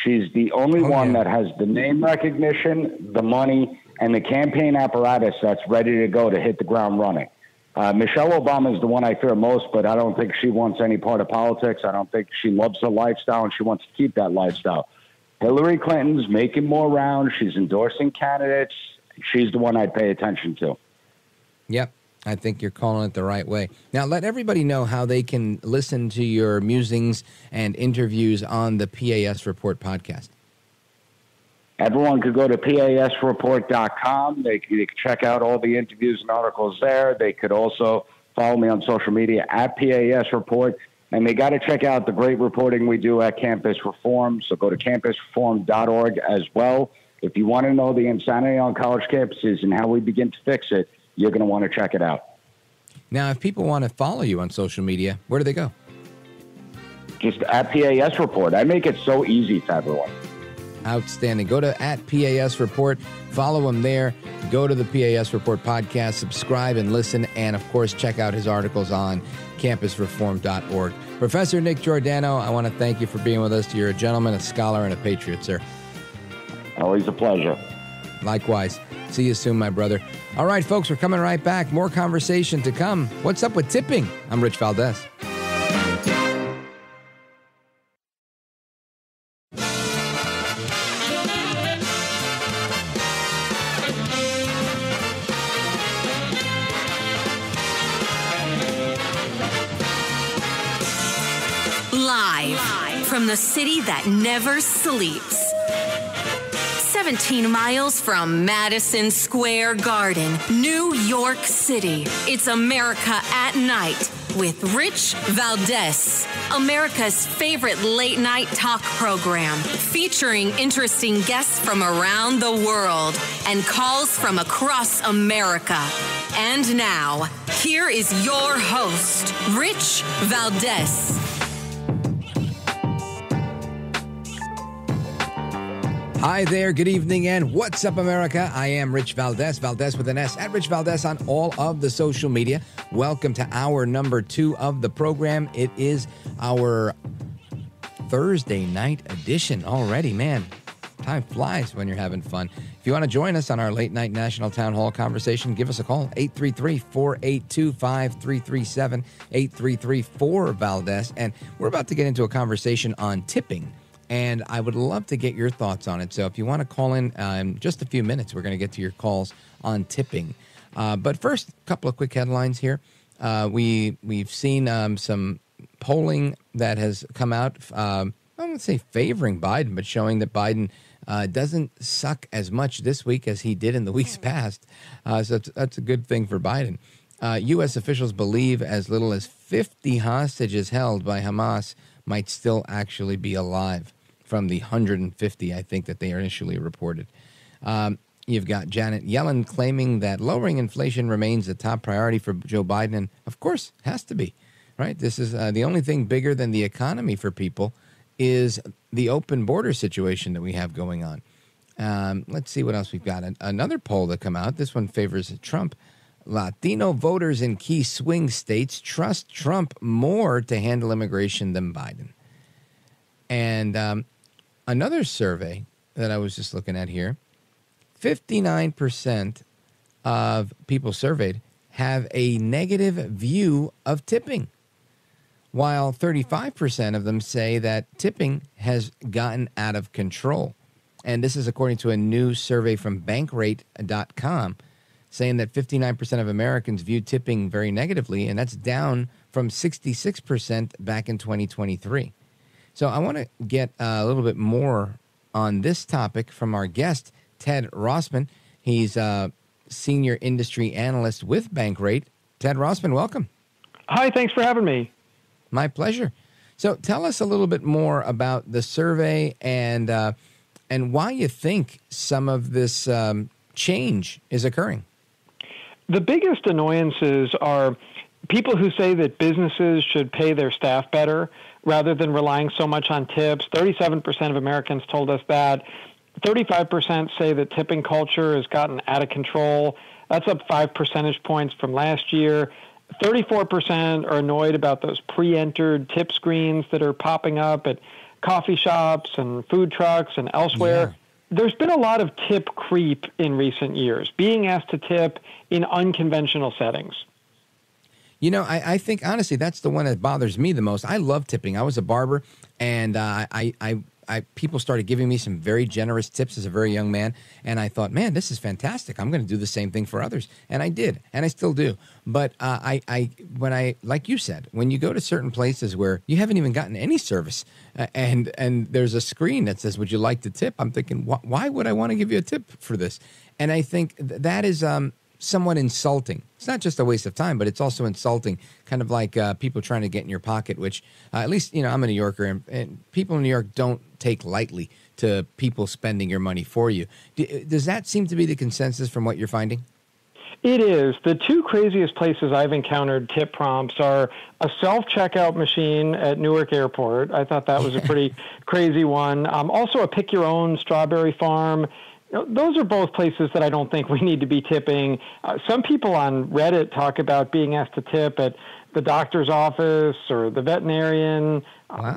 [SPEAKER 5] She's the only one that has the name recognition, the money, and the campaign apparatus that's ready to go to hit the ground running. Michelle Obama is the one I fear most, but I don't think she wants any part of politics. I don't think she loves her lifestyle, and she wants to keep that lifestyle. Hillary Clinton's making more rounds. She's endorsing candidates. She's the one I'd pay attention to.
[SPEAKER 2] Yep. I think you're calling it the right way. Now, let everybody know how they can listen to your musings and interviews on the PAS Report podcast.
[SPEAKER 5] Everyone could go to PASreport.com. They could check out all the interviews and articles there. They could also follow me on social media at PAS Report. And they got to check out the great reporting we do at Campus Reform. So go to campusreform.org as well. If you want to know the insanity on college campuses and how we begin to fix it, you're going to want to check it out.
[SPEAKER 2] Now, if people want to follow you on social media, where do they go?
[SPEAKER 5] Just at PAS Report. I make it so easy for everyone.
[SPEAKER 2] Outstanding. Go to at PAS Report. Follow him there. Go to the PAS Report podcast. Subscribe and listen. And, of course, check out his articles on campusreform.org. Professor Nick Giordano, I want to thank you for being with us. You're a gentleman, a scholar, and a patriot, sir.
[SPEAKER 5] Always a pleasure.
[SPEAKER 2] Likewise. See you soon, my brother. All right, folks, we're coming right back. More conversation to come. What's up with tipping? I'm Rich Valdez.
[SPEAKER 1] Live from the city that never sleeps. 17 miles from Madison Square Garden, New York City. It's America at Night with Rich Valdez, America's favorite late night talk program, featuring interesting guests from around the world and calls from across America. And now, here is your host, Rich Valdez.
[SPEAKER 2] Hi there, good evening, and what's up, America? I am Rich Valdez, Valdez with an S, at Rich Valdez on all of the social media. Welcome to hour number 2 of the program. It is our Thursday night edition already. Man, time flies when you're having fun. If you want to join us on our late night national town hall conversation, give us a call, 833-482-5337, 833-4-Valdez. And we're about to get into a conversation on tipping. And I would love to get your thoughts on it. So if you want to call in just a few minutes, we're going to get to your calls on tipping. But first, a couple of quick headlines here. We've seen some polling that has come out, I wouldn't say favoring Biden, but showing that Biden doesn't suck as much this week as he did in the weeks past. So that's a good thing for Biden. U.S. officials believe as little as 50 hostages held by Hamas might still actually be alive from the 150, I think, that they initially reported. You've got Janet Yellen claiming that lowering inflation remains the top priority for Joe Biden, and of course, has to be, right? This is the only thing bigger than the economy for people is the open border situation that we have going on. Let's see what else we've got. Another poll that come out. This one favors Trump. Latino voters in key swing states trust Trump more to handle immigration than Biden. And another survey that I was just looking at here, 59% of people surveyed have a negative view of tipping, while 35% of them say that tipping has gotten out of control. And this is according to a new survey from Bankrate.com, saying that 59% of Americans view tipping very negatively, and that's down from 66% back in 2023. So I want to get a little bit more on this topic from our guest, Ted Rossman. He's a senior industry analyst with Bankrate. Ted Rossman, welcome.
[SPEAKER 11] Hi, thanks for having me.
[SPEAKER 2] My pleasure. So tell us a little bit more about the survey and why you think some of this change is occurring.
[SPEAKER 11] The biggest annoyances are people who say that businesses should pay their staff better rather than relying so much on tips. 37% of Americans told us that. 35% say that tipping culture has gotten out of control. That's up 5 percentage points from last year. 34% are annoyed about those pre-entered tip screens that are popping up at coffee shops and food trucks and elsewhere. Yeah. There's been a lot of tip creep in recent years, being asked to tip in unconventional settings.
[SPEAKER 2] You know, I think, honestly, that's the one that bothers me the most. I love tipping. I was a barber, and people started giving me some very generous tips as a very young man, and I thought, man, this is fantastic. I'm going to do the same thing for others, and I did, and I still do. But like you said, when you go to certain places where you haven't even gotten any service, and there's a screen that says, "Would you like to tip?" I'm thinking, why would I want to give you a tip for this? And I think that is somewhat insulting. It's not just a waste of time, but it's also insulting, kind of like people trying to get in your pocket, which at least, you know, I'm a New Yorker, and people in New York don't take lightly to people spending your money for you. Does that seem to be the consensus from what you're finding?
[SPEAKER 11] It is. The two craziest places I've encountered tip prompts are a self-checkout machine at Newark Airport. I thought that was a pretty crazy one. Also a pick-your-own strawberry farm. Those are both places that I don't think we need to be tipping. Some people on Reddit talk about being asked to tip at the doctor's office or the veterinarian,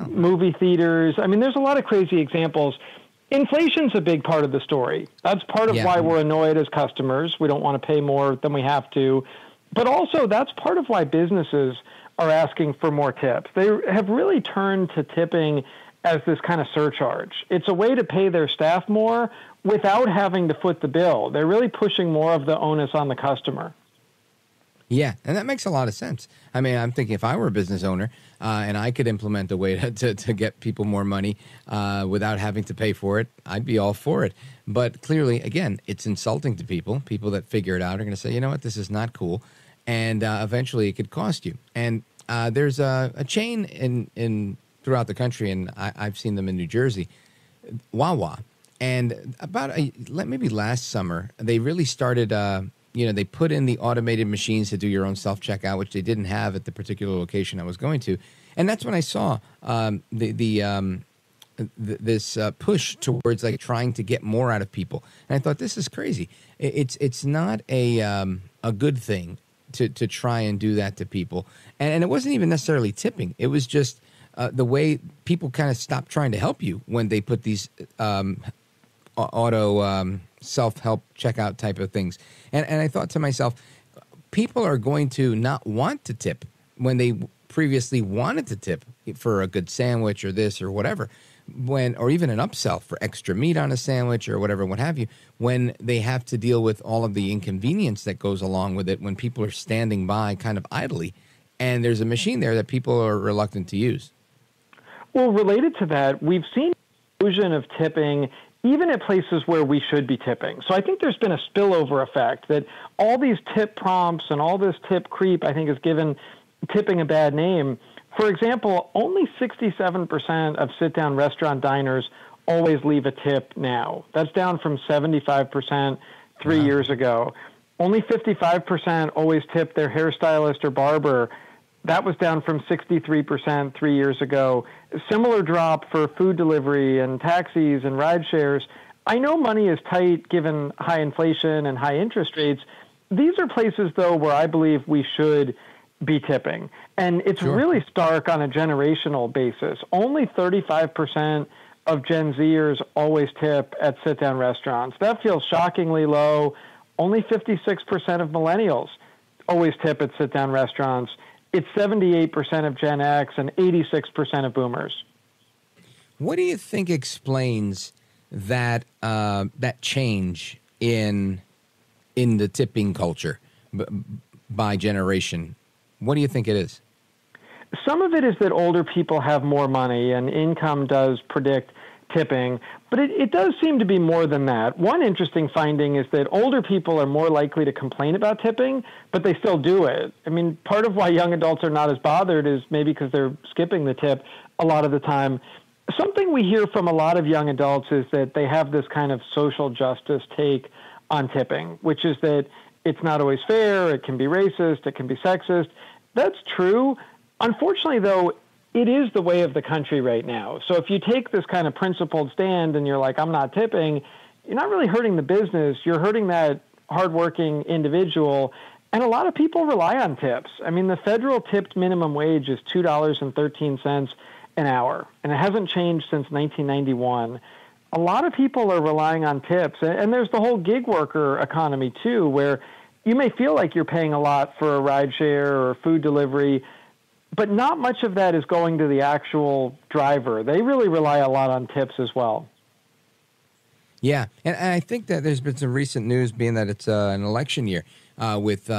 [SPEAKER 11] movie theaters. I mean, there's a lot of crazy examples. Inflation's a big part of the story. That's part of why we're annoyed as customers. We don't want to pay more than we have to. But also, that's part of why businesses are asking for more tips. They have really turned to tipping as this kind of surcharge. It's a way to pay their staff more without having to foot the bill. They're really pushing more of the onus on the customer.
[SPEAKER 2] Yeah, and that makes a lot of sense. I mean, I'm thinking if I were a business owner and I could implement a way to get people more money without having to pay for it, I'd be all for it. But clearly, again, it's insulting to people. People that figure it out are going to say, you know what, this is not cool. And eventually it could cost you. And there's a chain in throughout the country, and I've seen them in New Jersey, Wawa. And about maybe last summer, they really started, they put in the automated machines to do your own self-checkout, which they didn't have at the particular location I was going to. And that's when I saw this push towards like trying to get more out of people. And I thought, this is crazy. It's not a good thing to try and do that to people. And it wasn't even necessarily tipping. It was just the way people kind of stopped trying to help you when they put these auto self-help checkout type of things. And I thought to myself, people are going to not want to tip when they previously wanted to tip for a good sandwich or this or whatever, or even an upsell for extra meat on a sandwich or whatever, what have you, when they have to deal with all of the inconvenience that goes along with it when people are standing by kind of idly and there's a machine there that people are reluctant to use.
[SPEAKER 11] Well, related to that, we've seen the illusion of tipping even at places where we should be tipping. So I think there's been a spillover effect that all these tip prompts and all this tip creep, I think, has given tipping a bad name. For example, only 67% of sit-down restaurant diners always leave a tip now. That's down from 75% 3 years ago. Only 55% always tip their hairstylist or barber. That was down from 63% 3 years ago. Similar drop for food delivery and taxis and ride shares. I know money is tight given high inflation and high interest rates. These are places, though, where I believe we should be tipping. And it's really stark on a generational basis. Only 35% of Gen Zers always tip at sit-down restaurants. That feels shockingly low. Only 56% of millennials always tip at sit-down restaurants. It's 78% of Gen X and 86% of boomers.
[SPEAKER 2] What do you think explains that that change in the tipping culture by generation? What do you think it is?
[SPEAKER 11] Some of it is that older people have more money and income does predict tipping, but it does seem to be more than that. One interesting finding is that older people are more likely to complain about tipping, but they still do it. I mean, part of why young adults are not as bothered is maybe because they're skipping the tip a lot of the time. Something we hear from a lot of young adults is that they have this kind of social justice take on tipping, which is that it's not always fair, it can be racist, it can be sexist. That's true. Unfortunately, though, it is the way of the country right now. So if you take this kind of principled stand and you're like, I'm not tipping, you're not really hurting the business. You're hurting that hardworking individual. And a lot of people rely on tips. I mean, the federal tipped minimum wage is $2.13 an hour, and it hasn't changed since 1991. A lot of people are relying on tips. And there's the whole gig worker economy, too, where you may feel like you're paying a lot for a ride share or food delivery, but not much of that is going to the actual driver. They really rely a lot on tips as well.
[SPEAKER 2] Yeah, and I think that there's been some recent news, being that it's an election year, with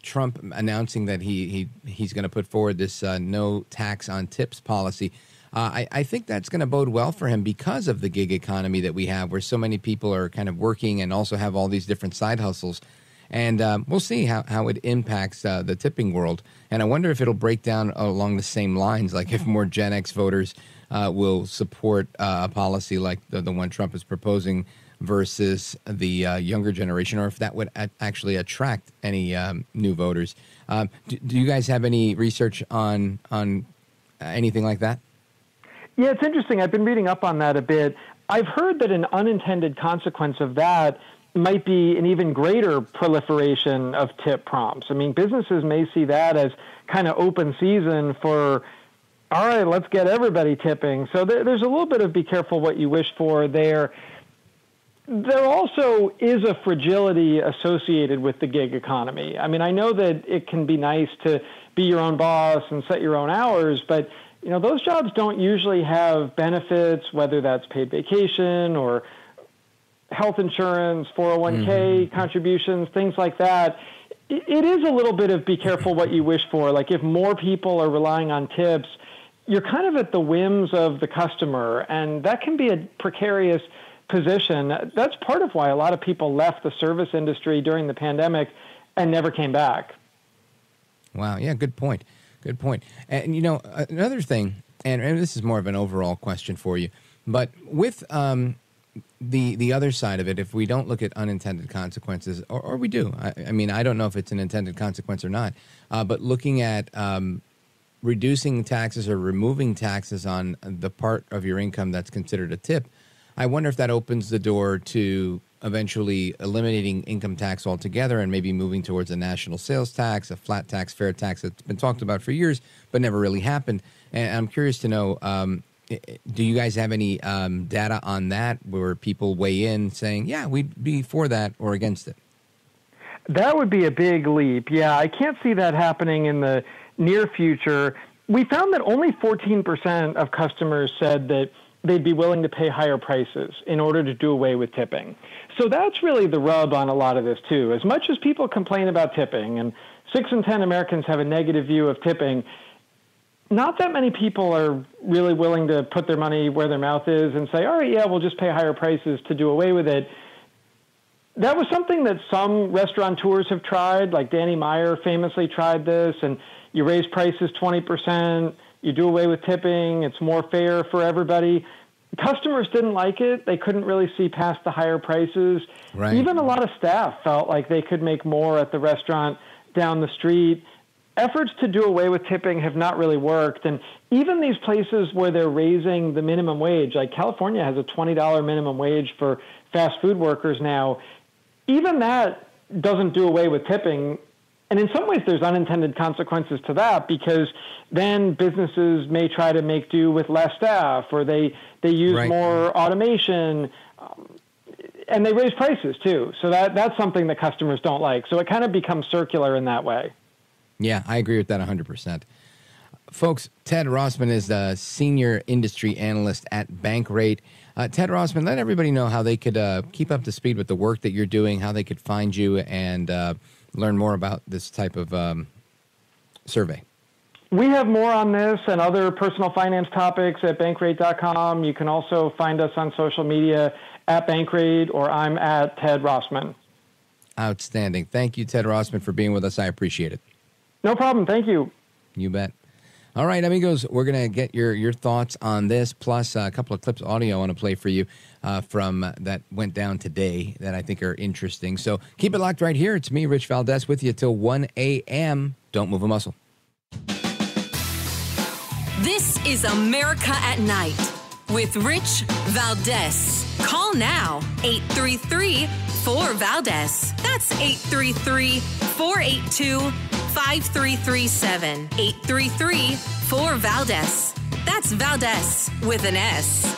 [SPEAKER 2] Trump announcing that he's going to put forward this no tax on tips policy. I think that's going to bode well for him because of the gig economy that we have, where so many people are kind of working and also have all these different side hustles. And we'll see how it impacts the tipping world. And I wonder if it'll break down along the same lines, like if more Gen X voters will support a policy like the one Trump is proposing versus the younger generation, or if that would actually attract any new voters. Do you guys have any research on anything like that?
[SPEAKER 11] Yeah, it's interesting. I've been reading up on that a bit. I've heard that an unintended consequence of that might be an even greater proliferation of tip prompts. I mean, businesses may see that as kind of open season for, all right, let's get everybody tipping. So there's a little bit of be careful what you wish for there. There also is a fragility associated with the gig economy. I mean, I know that it can be nice to be your own boss and set your own hours, but you know, those jobs don't usually have benefits, whether that's paid vacation or health insurance, 401k contributions, things like that. It is a little bit of be careful what you wish for. Like if more people are relying on tips, you're kind of at the whims of the customer, and that can be a precarious position. That's part of why a lot of people left the service industry during the pandemic and never came back.
[SPEAKER 2] Wow, yeah, good point. Good point. And, you know, another thing, and this is more of an overall question for you, but with the other side of it, if we don't look at unintended consequences, or we do, I mean, I don't know if it's an intended consequence or not, but looking at reducing taxes or removing taxes on the part of your income that's considered a tip, I wonder if that opens the door to eventually eliminating income tax altogether and maybe moving towards a national sales tax, a flat tax, fair tax that's been talked about for years but never really happened. And I'm curious to know, do you guys have any data on that where people weigh in saying, yeah, we'd be for that or against it?
[SPEAKER 11] That would be a big leap. Yeah, I can't see that happening in the near future. We found that only 14% of customers said that they'd be willing to pay higher prices in order to do away with tipping. So that's really the rub on a lot of this, too. As much as people complain about tipping, and 6 in 10 Americans have a negative view of tipping, not that many people are really willing to put their money where their mouth is and say, all right, yeah, we'll just pay higher prices to do away with it. That was something that some restaurateurs have tried, like Danny Meyer famously tried this, and you raise prices 20%, you do away with tipping, it's more fair for everybody. Customers didn't like it. They couldn't really see past the higher prices.
[SPEAKER 2] Right.
[SPEAKER 11] Even a lot of staff felt like they could make more at the restaurant down the street. Efforts to do away with tipping have not really worked. And even these places where they're raising the minimum wage, like California has a $20 minimum wage for fast food workers now, even that doesn't do away with tipping. And in some ways, there's unintended consequences to that because then businesses may try to make do with less staff, or they use more automation, and they raise prices too. So that's something that customers don't like. So it kind of becomes circular in that way.
[SPEAKER 2] Yeah, I agree with that 100%. Folks, Ted Rossman is the senior industry analyst at Bankrate. Ted Rossman, let everybody know how they could keep up to speed with the work that you're doing, how they could find you, and learn more about this type of survey.
[SPEAKER 11] We have more on this and other personal finance topics at Bankrate.com. You can also find us on social media at Bankrate, or I'm at Ted Rossman.
[SPEAKER 2] Outstanding. Thank you, Ted Rossman, for being with us. I appreciate it.
[SPEAKER 11] No problem. Thank you.
[SPEAKER 2] You bet. All right, amigos, we're going to get your thoughts on this, plus a couple of clips audio I want to play for you from that went down today that I think are interesting. So keep it locked right here. It's me, Rich Valdez, with you till 1 a.m. Don't move a muscle.
[SPEAKER 1] This is America at Night with Rich Valdez. Call now, 833-4-VALDEZ. That's 833-482-5337. 833-4-VALDEZ. That's Valdez with an S.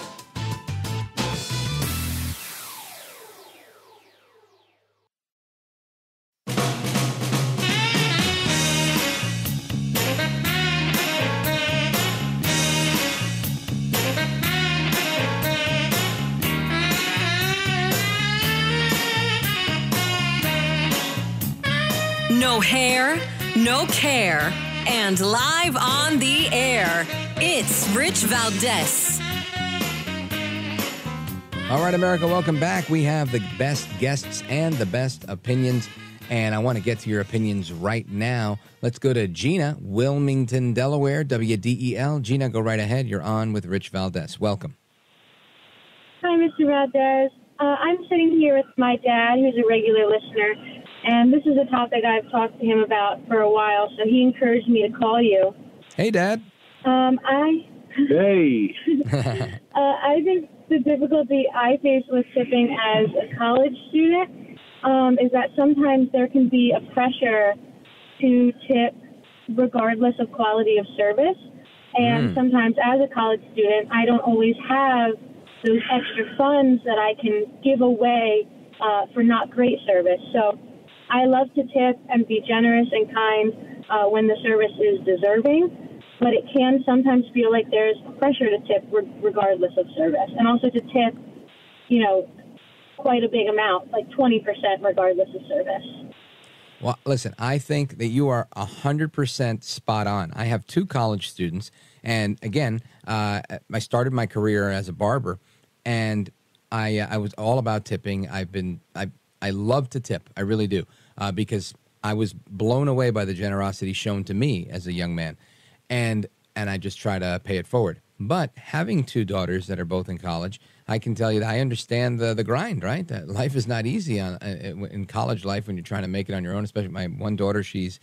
[SPEAKER 1] No hair, no care, and live on the air, it's Rich Valdez.
[SPEAKER 2] All right, America, welcome back. We have the best guests and the best opinions, and I want to get to your opinions right now. Let's go to Gina, Wilmington, Delaware, WDEL. Gina, go right ahead. You're on with Rich Valdez. Welcome.
[SPEAKER 12] Hi, Mr. Valdez. I'm sitting here with my dad, who's a regular listener, and this is a topic I've talked to him about for a while, so he encouraged me to call you.
[SPEAKER 2] Hey, Dad.
[SPEAKER 3] Hey.
[SPEAKER 12] I think the difficulty I face with tipping as a college student is that sometimes there can be a pressure to tip regardless of quality of service. And sometimes as a college student, I don't always have those extra funds that I can give away for not great service. So I love to tip and be generous and kind when the service is deserving, but it can sometimes feel like there's pressure to tip regardless of service, and also to tip, quite a big amount, like 20% regardless of service.
[SPEAKER 2] Well, listen, I think that you are 100% spot on. I have 2 college students, and again, I started my career as a barber, and I was all about tipping. I love to tip. I really do, because I was blown away by the generosity shown to me as a young man. and I just try to pay it forward. But having two daughters that are both in college, I can tell you that I understand the grind, right? That life is not easy in college life when you're trying to make it on your own. Especially my one daughter, she's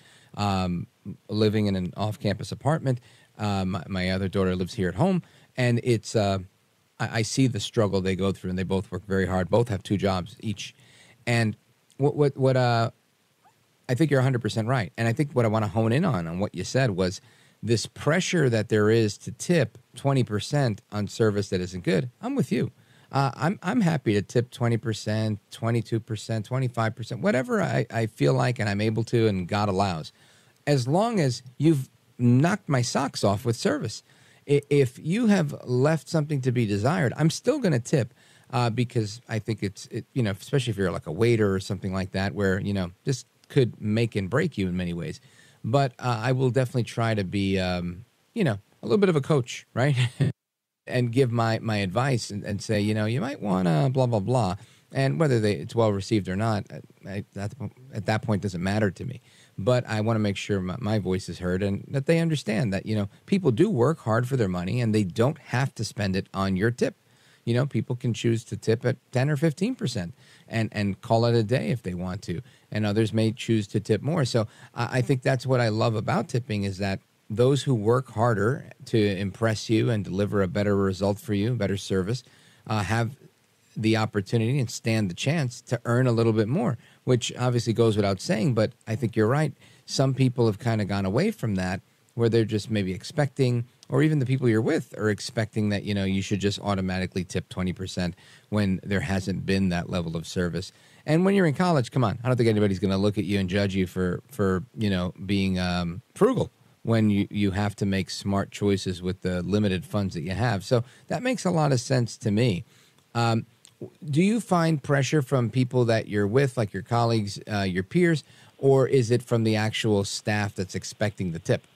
[SPEAKER 2] living in an off-campus apartment. My other daughter lives here at home, and it's I see the struggle they go through, and they both work very hard. Both have two jobs each, and what I think you're 100% right. And I think what I want to hone in on what you said was this pressure that there is to tip 20% on service that isn't good. I'm with you. I'm happy to tip 20%, 22%, 25%, whatever I feel like and I'm able to and God allows, as long as you've knocked my socks off with service. If you have left something to be desired, I'm still going to tip because I think it's especially if you're like a waiter or something like that, where this could make and break you in many ways. But I will definitely try to be a little bit of a coach, right? And give my advice and say, you might want to blah, blah, blah. And whether it's well received or not, at that point doesn't matter to me. But I want to make sure my voice is heard and that they understand that, people do work hard for their money and they don't have to spend it on your tip. People can choose to tip at 10 or 15% and call it a day if they want to. And others may choose to tip more. So I think that's what I love about tipping is that those who work harder to impress you and deliver a better result for you, better service, have the opportunity and stand the chance to earn a little bit more, which obviously goes without saying. But I think you're right. Some people have kind of gone away from that where they're just maybe expecting, or even the people you're with are expecting that, you should just automatically tip 20% when there hasn't been that level of service. And when you're in college, come on, I don't think anybody's going to look at you and judge you for being frugal when you have to make smart choices with the limited funds that you have. So that makes a lot of sense to me. Do you find pressure from people that you're with, like your colleagues, your peers, or is it from the actual staff that's expecting the tip?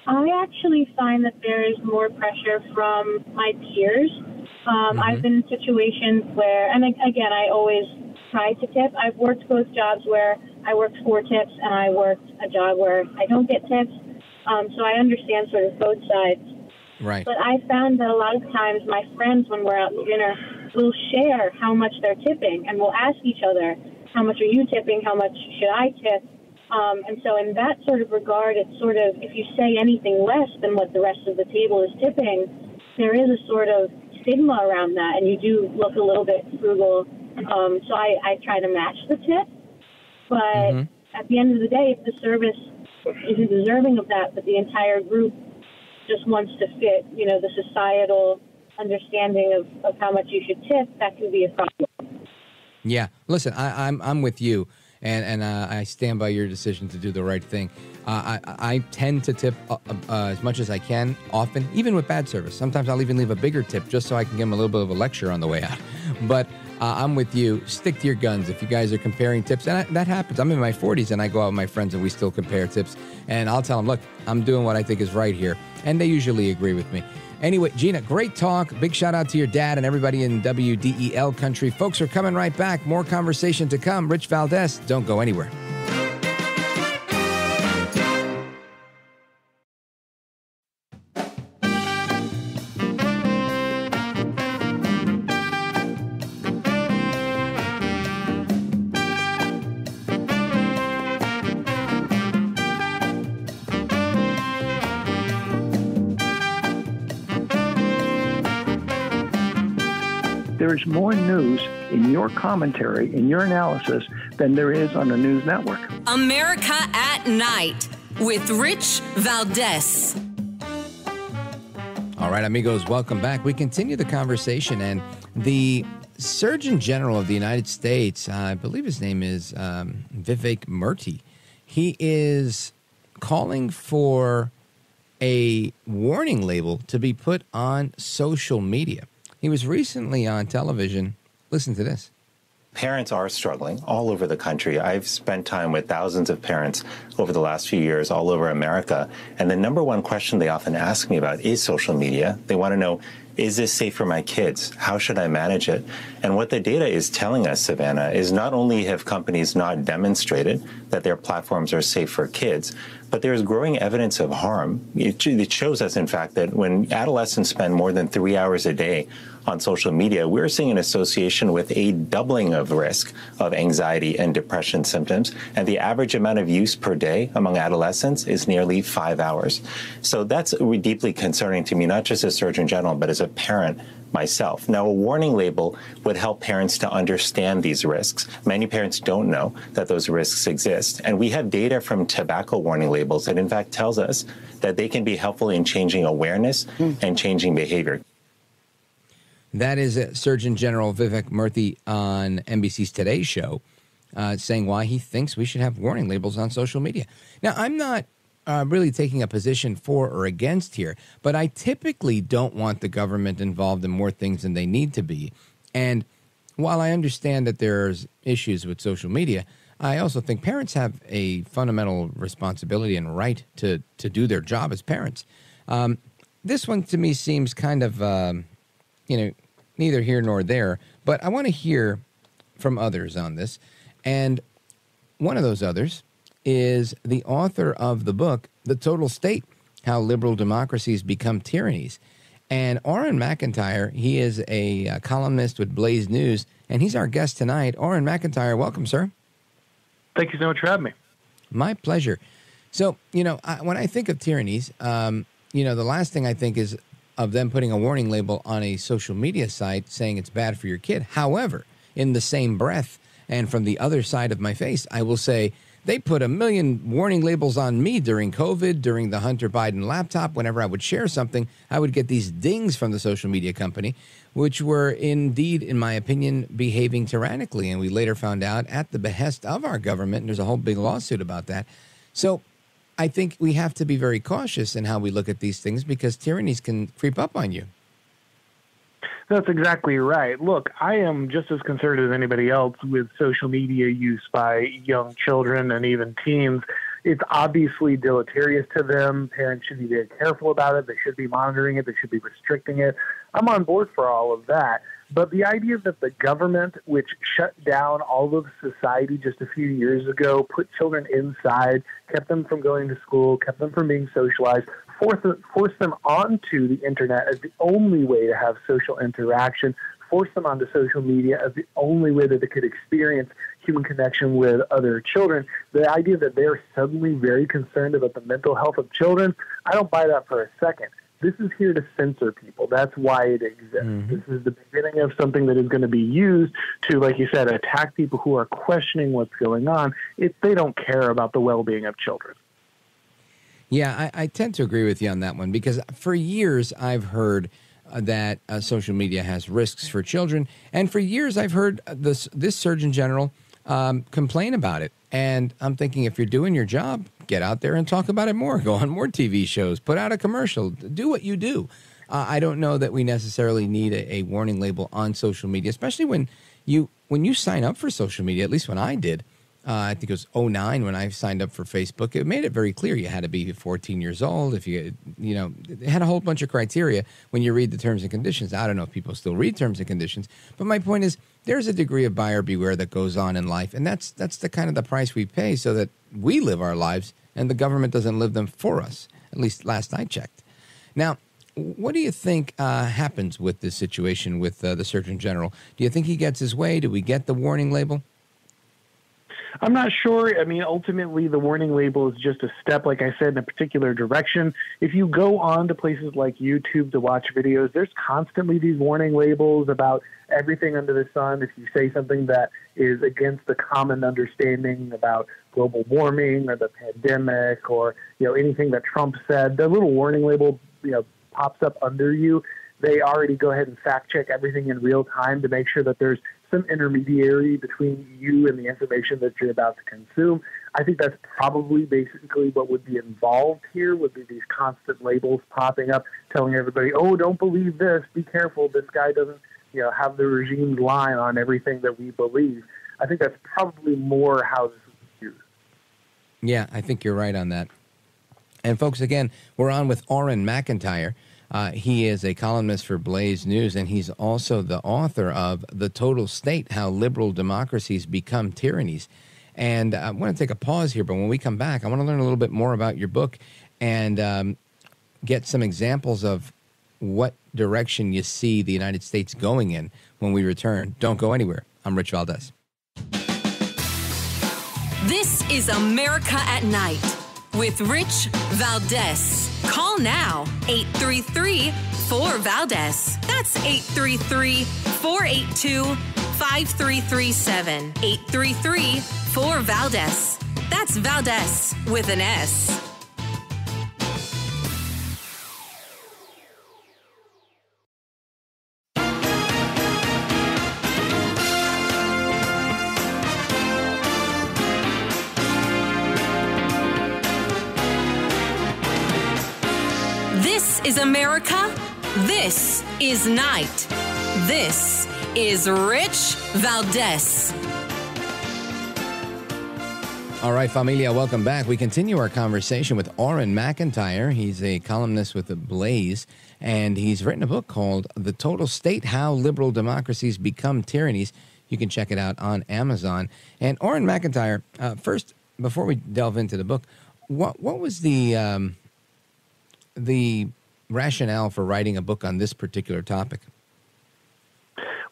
[SPEAKER 12] I actually find that there is more pressure from my peers. I've been in situations where, and again, I always try to tip. I've worked both jobs where I worked 4 tips and I worked a job where I don't get tips. So I understand sort of both sides.
[SPEAKER 2] Right.
[SPEAKER 12] But I found that a lot of times my friends, when we're out to dinner, will share how much they're tipping and we'll ask each other, how much are you tipping? How much should I tip? And so in that sort of regard, it's sort of, if you say anything less than what the rest of the table is tipping, there is a sort of stigma around that, and you do look a little bit frugal. So I try to match the tip. But at the end of the day, if the service isn't deserving of that, but the entire group just wants to fit, the societal understanding of how much you should tip, that can be a problem.
[SPEAKER 2] Yeah. Listen, I'm with you. And I stand by your decision to do the right thing. I tend to tip as much as I can, often, even with bad service. Sometimes I'll even leave a bigger tip just so I can give them a little bit of a lecture on the way out. But I'm with you. Stick to your guns. If you guys are comparing tips, and that happens. I'm in my 40s, and I go out with my friends, and we still compare tips. And I'll tell them, look, I'm doing what I think is right here. And they usually agree with me. Anyway, Gina, great talk. Big shout out to your dad and everybody in WDEL country. Folks are coming right back. More conversation to come. Rich Valdez, don't go anywhere.
[SPEAKER 9] There is more news in your commentary, in your analysis, than there is on the news network.
[SPEAKER 1] America at Night with Rich Valdez.
[SPEAKER 2] All right, amigos, welcome back. We continue the conversation, and the Surgeon General of the United States, I believe his name is Vivek Murthy, he is calling for a warning label to be put on social media. He was recently on television. Listen to this.
[SPEAKER 13] Parents are struggling all over the country. I've spent time with thousands of parents over the last few years all over America. And the number one question they often ask me about is social media. They want to know, is this safe for my kids? How should I manage it? And what the data is telling us, Savannah, is not only have companies not demonstrated that their platforms are safe for kids, but there is growing evidence of harm. It shows us, in fact, that when adolescents spend more than 3 hours a day on social media, we're seeing an association with a doubling of risk of anxiety and depression symptoms. And the average amount of use per day among adolescents is nearly 5 hours. So that's deeply concerning to me, not just as Surgeon General, but as a parent myself. Now, a warning label would help parents to understand these risks. Many parents don't know that those risks exist. And we have data from tobacco warning labels that, in fact, tells us that they can be helpful in changing awareness and changing behavior.
[SPEAKER 2] That is Surgeon General Vivek Murthy on NBC's Today Show saying why he thinks we should have warning labels on social media. Now, I'm not really taking a position for or against here, but I typically don't want the government involved in more things than they need to be. And while I understand that there's issues with social media, I also think parents have a fundamental responsibility and right to do their job as parents. This one to me seems kind of, neither here nor there, but I want to hear from others on this. And one of those others is the author of the book, The Total State, How Liberal Democracies Become Tyrannies. And Auron MacIntyre, he is a columnist with Blaze News, and he's our guest tonight. Auron MacIntyre, welcome, sir.
[SPEAKER 14] Thank you so much for having me.
[SPEAKER 2] My pleasure. So, when I think of tyrannies, the last thing I think is of them putting a warning label on a social media site saying it's bad for your kid. However, in the same breath and from the other side of my face, I will say they put a million warning labels on me during COVID, during the Hunter Biden laptop. Whenever I would share something, I would get these dings from the social media company, which were indeed, in my opinion, behaving tyrannically. And we later found out at the behest of our government, and there's a whole big lawsuit about that. So I think we have to be very cautious in how we look at these things because tyrannies can creep up on you.
[SPEAKER 14] That's exactly right. Look, I am just as concerned as anybody else with social media use by young children and even teens. It's obviously deleterious to them. Parents should be very careful about it. They should be monitoring it. They should be restricting it. I'm on board for all of that. But the idea that the government, which shut down all of society just a few years ago, put children inside, kept them from going to school, kept them from being socialized, forced them onto the internet as the only way to have social interaction, forced them onto social media as the only way that they could experience human connection with other children. The idea that they're suddenly very concerned about the mental health of children, I don't buy that for a second. This is here to censor people. That's why it exists. Mm-hmm. This is the beginning of something that is going to be used to, like you said, attack people who are questioning what's going on if they don't care about the well-being of children.
[SPEAKER 2] Yeah, I tend to agree with you on that one because for years I've heard that social media has risks for children. And for years I've heard this Surgeon General complain about it. And I'm thinking if you're doing your job, get out there and talk about it more. Go on more TV shows. Put out a commercial. Do what you do. I don't know that we necessarily need a warning label on social media, especially when you sign up for social media, at least when I did. I think it was 2009 when I signed up for Facebook. It made it very clear you had to be 14 years old. If it had a whole bunch of criteria when you read the terms and conditions. I don't know if people still read terms and conditions, but my point is there's a degree of buyer beware that goes on in life, and that's the kind of the price we pay so that we live our lives and the government doesn't live them for us. At least last I checked. Now, what do you think happens with this situation with the Surgeon General? Do you think he gets his way? Do we get the warning label?
[SPEAKER 14] I'm not sure. I mean, ultimately, the warning label is just a step, like I said, in a particular direction. If you go on to places like YouTube to watch videos, there's constantly these warning labels about everything under the sun. If you say something that is against the common understanding about global warming or the pandemic or, anything that Trump said, the little warning label, pops up under you. They already go ahead and fact check everything in real time to make sure that there's some intermediary between you and the information that you're about to consume. I think that's probably basically what would be involved here, would be these constant labels popping up, telling everybody, oh, don't believe this, be careful, this guy doesn't, have the regime's line on everything that we believe. I think that's probably more how this is used.
[SPEAKER 2] Yeah, I think you're right on that. And folks, again, we're on with Auron MacIntyre. He is a columnist for Blaze News, and he's also the author of The Total State, How Liberal Democracies Become Tyrannies. And I want to take a pause here, but when we come back, I want to learn a little bit more about your book and get some examples of what direction you see the United States going in when we return. Don't go anywhere. I'm Rich Valdez.
[SPEAKER 1] This is America at Night with Rich Valdez. Call now, 833-4VALDEZ. That's 833-482-5337. 833-4VALDEZ. That's Valdez with an S. This is America. This is Night. This is Rich Valdez.
[SPEAKER 2] All right, familia, welcome back. We continue our conversation with Auron MacIntyre. He's a columnist with The Blaze, and he's written a book called The Total State, How Liberal Democracies Become Tyrannies. You can check it out on Amazon. And Auron MacIntyre, first, before we delve into the book, what was the rationale for writing a book on this particular topic?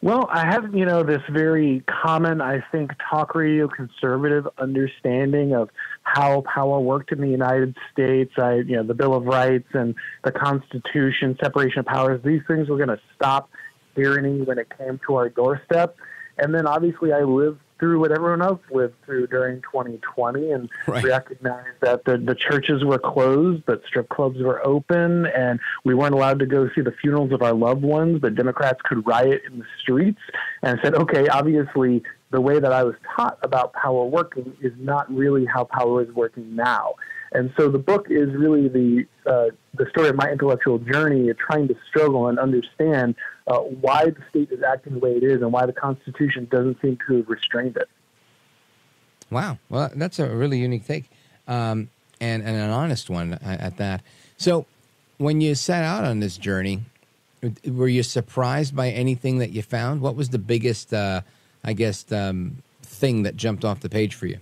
[SPEAKER 14] Well, I have, this very common, I think, talk radio conservative understanding of how power worked in the United States. The Bill of Rights and the Constitution, separation of powers, these things were going to stop tyranny when it came to our doorstep. And then obviously I lived through what everyone else lived through during 2020 and recognized that the churches were closed, but strip clubs were open, and we weren't allowed to go see the funerals of our loved ones, but Democrats could riot in the streets. And I said, okay, obviously the way that I was taught about power working is not really how power is working now. And so the book is really the story of my intellectual journey of trying to struggle and understand why the state is acting the way it is and why the Constitution doesn't seem to have restrained it.
[SPEAKER 2] Wow. Well, that's a really unique take and an honest one at that. So when you set out on this journey, were you surprised by anything that you found? What was the biggest, thing that jumped off the page for you?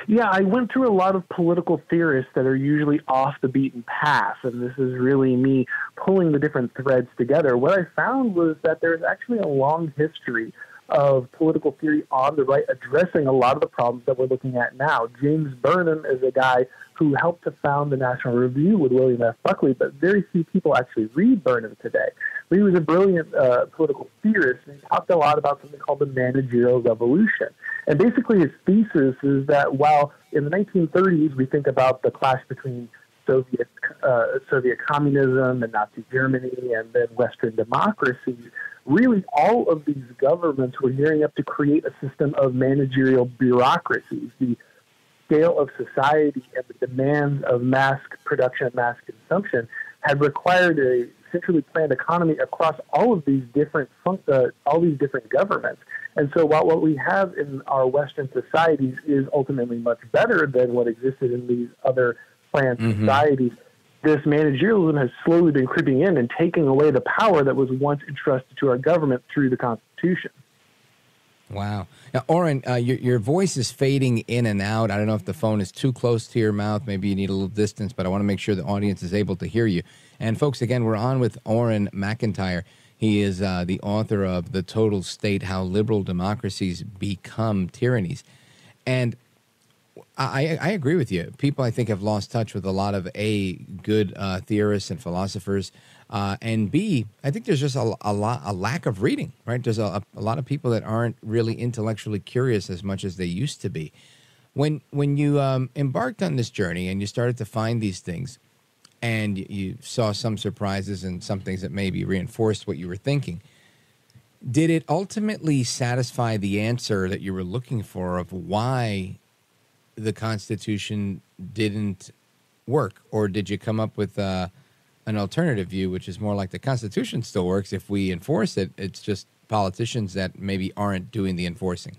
[SPEAKER 14] Yeah, I went through a lot of political theorists that are usually off the beaten path, and this is really me pulling the different threads together. What I found was that there's actually a long history of political theory on the right addressing a lot of the problems that we're looking at now. James Burnham is a guy who helped to found the National Review with William F. Buckley, but very few people actually read Burnham today. But he was a brilliant political theorist, and he talked a lot about something called the managerial revolution. And basically his thesis is that while in the 1930s we think about the clash between Soviet communism and Nazi Germany and then Western democracies, really all of these governments were gearing up to create a system of managerial bureaucracies. The scale of society and the demands of mass production and mass consumption had required a centrally planned economy across all of these different governments. And so while what we have in our Western societies is ultimately much better than what existed in these other planned societies, this managerialism has slowly been creeping in and taking away the power that was once entrusted to our government through the Constitution.
[SPEAKER 2] Wow. Now, Auron, your voice is fading in and out. I don't know if the phone is too close to your mouth. Maybe you need a little distance, but I want to make sure the audience is able to hear you. And folks, again, we're on with Auron MacIntyre. He is the author of The Total State, How Liberal Democracies Become Tyrannies. And I agree with you. People, I think, have lost touch with a lot of, A, good theorists and philosophers, and B, I think there's just a lack of reading, right? There's a lot of people that aren't really intellectually curious as much as they used to be. When you embarked on this journey and you started to find these things, and you saw some surprises and some things that maybe reinforced what you were thinking, did it ultimately satisfy the answer that you were looking for of why the Constitution didn't work? Or did you come up with an alternative view, which is more like the Constitution still works if we enforce it, it's just politicians that maybe aren't doing the enforcing?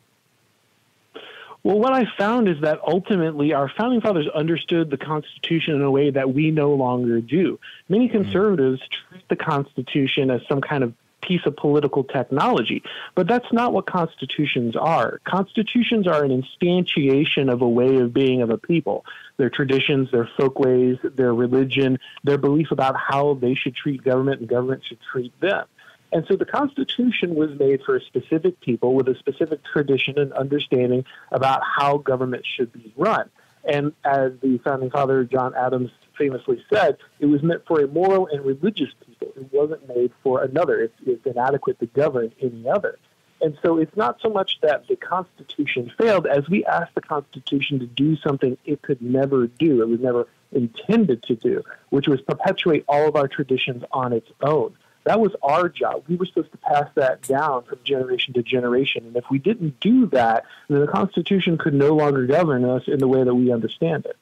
[SPEAKER 14] Well, what I found is that ultimately our founding fathers understood the Constitution in a way that we no longer do. Many conservatives treat the Constitution as some kind of piece of political technology. But that's not what constitutions are. Constitutions are an instantiation of a way of being of a people, their traditions, their folkways, their religion, their belief about how they should treat government and government should treat them. And so the Constitution was made for a specific people with a specific tradition and understanding about how government should be run. And as the founding father, John Adams, famously said, it was meant for a moral and religious people. It wasn't made for another. It's inadequate to govern any other. And so it's not so much that the Constitution failed as we asked the Constitution to do something it could never do. It was never intended to do, which was perpetuate all of our traditions on its own. That was our job. We were supposed to pass that down from generation to generation. And if we didn't do that, then the Constitution could no longer govern us in the way that we understand it.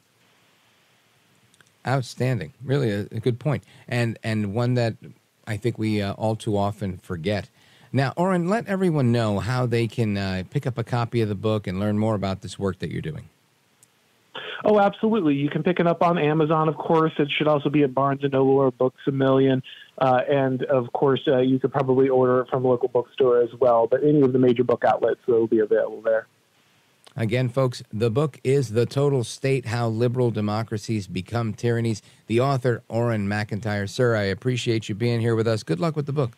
[SPEAKER 2] Outstanding. Really a good point. And one that I think we all too often forget. Now, Auron, let everyone know how they can pick up a copy of the book and learn more about this work that you're doing.
[SPEAKER 14] Oh, absolutely. You can pick it up on Amazon, of course. It should also be at Barnes & Noble or Books A Million. And, of course, you could probably order it from a local bookstore as well. But any of the major book outlets will be available there.
[SPEAKER 2] Again, folks, the book is The Total State, How Liberal Democracies Become Tyrannies. The author, Auron MacIntyre. Sir, I appreciate you being here with us. Good luck with the book.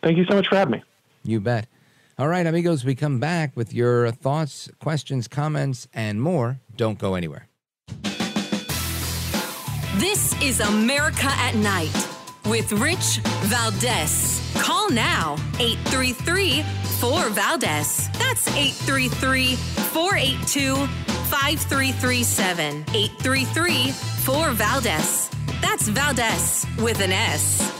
[SPEAKER 14] Thank you so much for having me.
[SPEAKER 2] You bet. All right, amigos, we come back with your thoughts, questions, comments, and more. Don't go anywhere.
[SPEAKER 1] This is America at Night with Rich Valdez. Call now, 833-4-VALDEZ. That's 833-482-5337. 833-4-VALDEZ. That's Valdez with an S.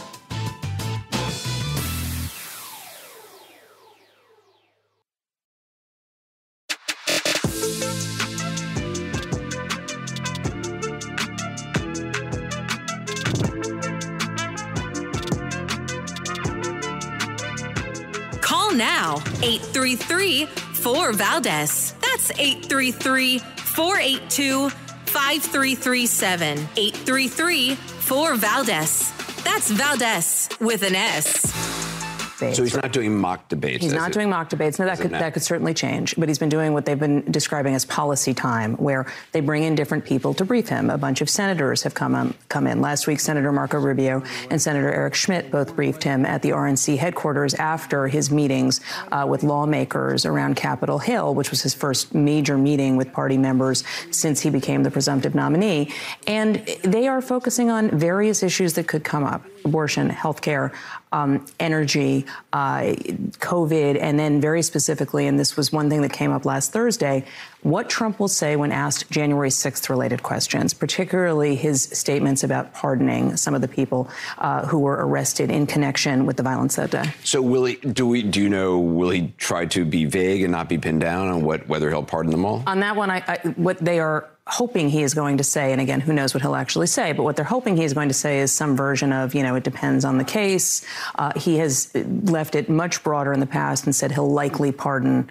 [SPEAKER 1] Now, 833-4-VALDEZ. That's 833-482-5337. 833-4-VALDEZ. That's Valdez with an S.
[SPEAKER 15] So he's not doing mock debates.
[SPEAKER 10] He's not doing mock debates. No, that could certainly change. But he's been doing what they've been describing as policy time, where they bring in different people to brief him. A bunch of senators have come in. Last week, Senator Marco Rubio and Senator Eric Schmidt both briefed him at the RNC headquarters after his meetings with lawmakers around Capitol Hill, which was his first major meeting with party members since he became the presumptive nominee. And they are focusing on various issues that could come up: abortion, health care, energy, COVID, and then very specifically, and this was one thing that came up last Thursday, what Trump will say when asked January 6th related questions, particularly his statements about pardoning some of the people who were arrested in connection with the violence that day.
[SPEAKER 15] So will he try to be vague and not be pinned down on whether he'll pardon them all?
[SPEAKER 10] On that one, what they are hoping he is going to say, and again, who knows what he'll actually say, but what they're hoping he is going to say is some version of, it depends on the case. He has left it much broader in the past and said he'll likely pardon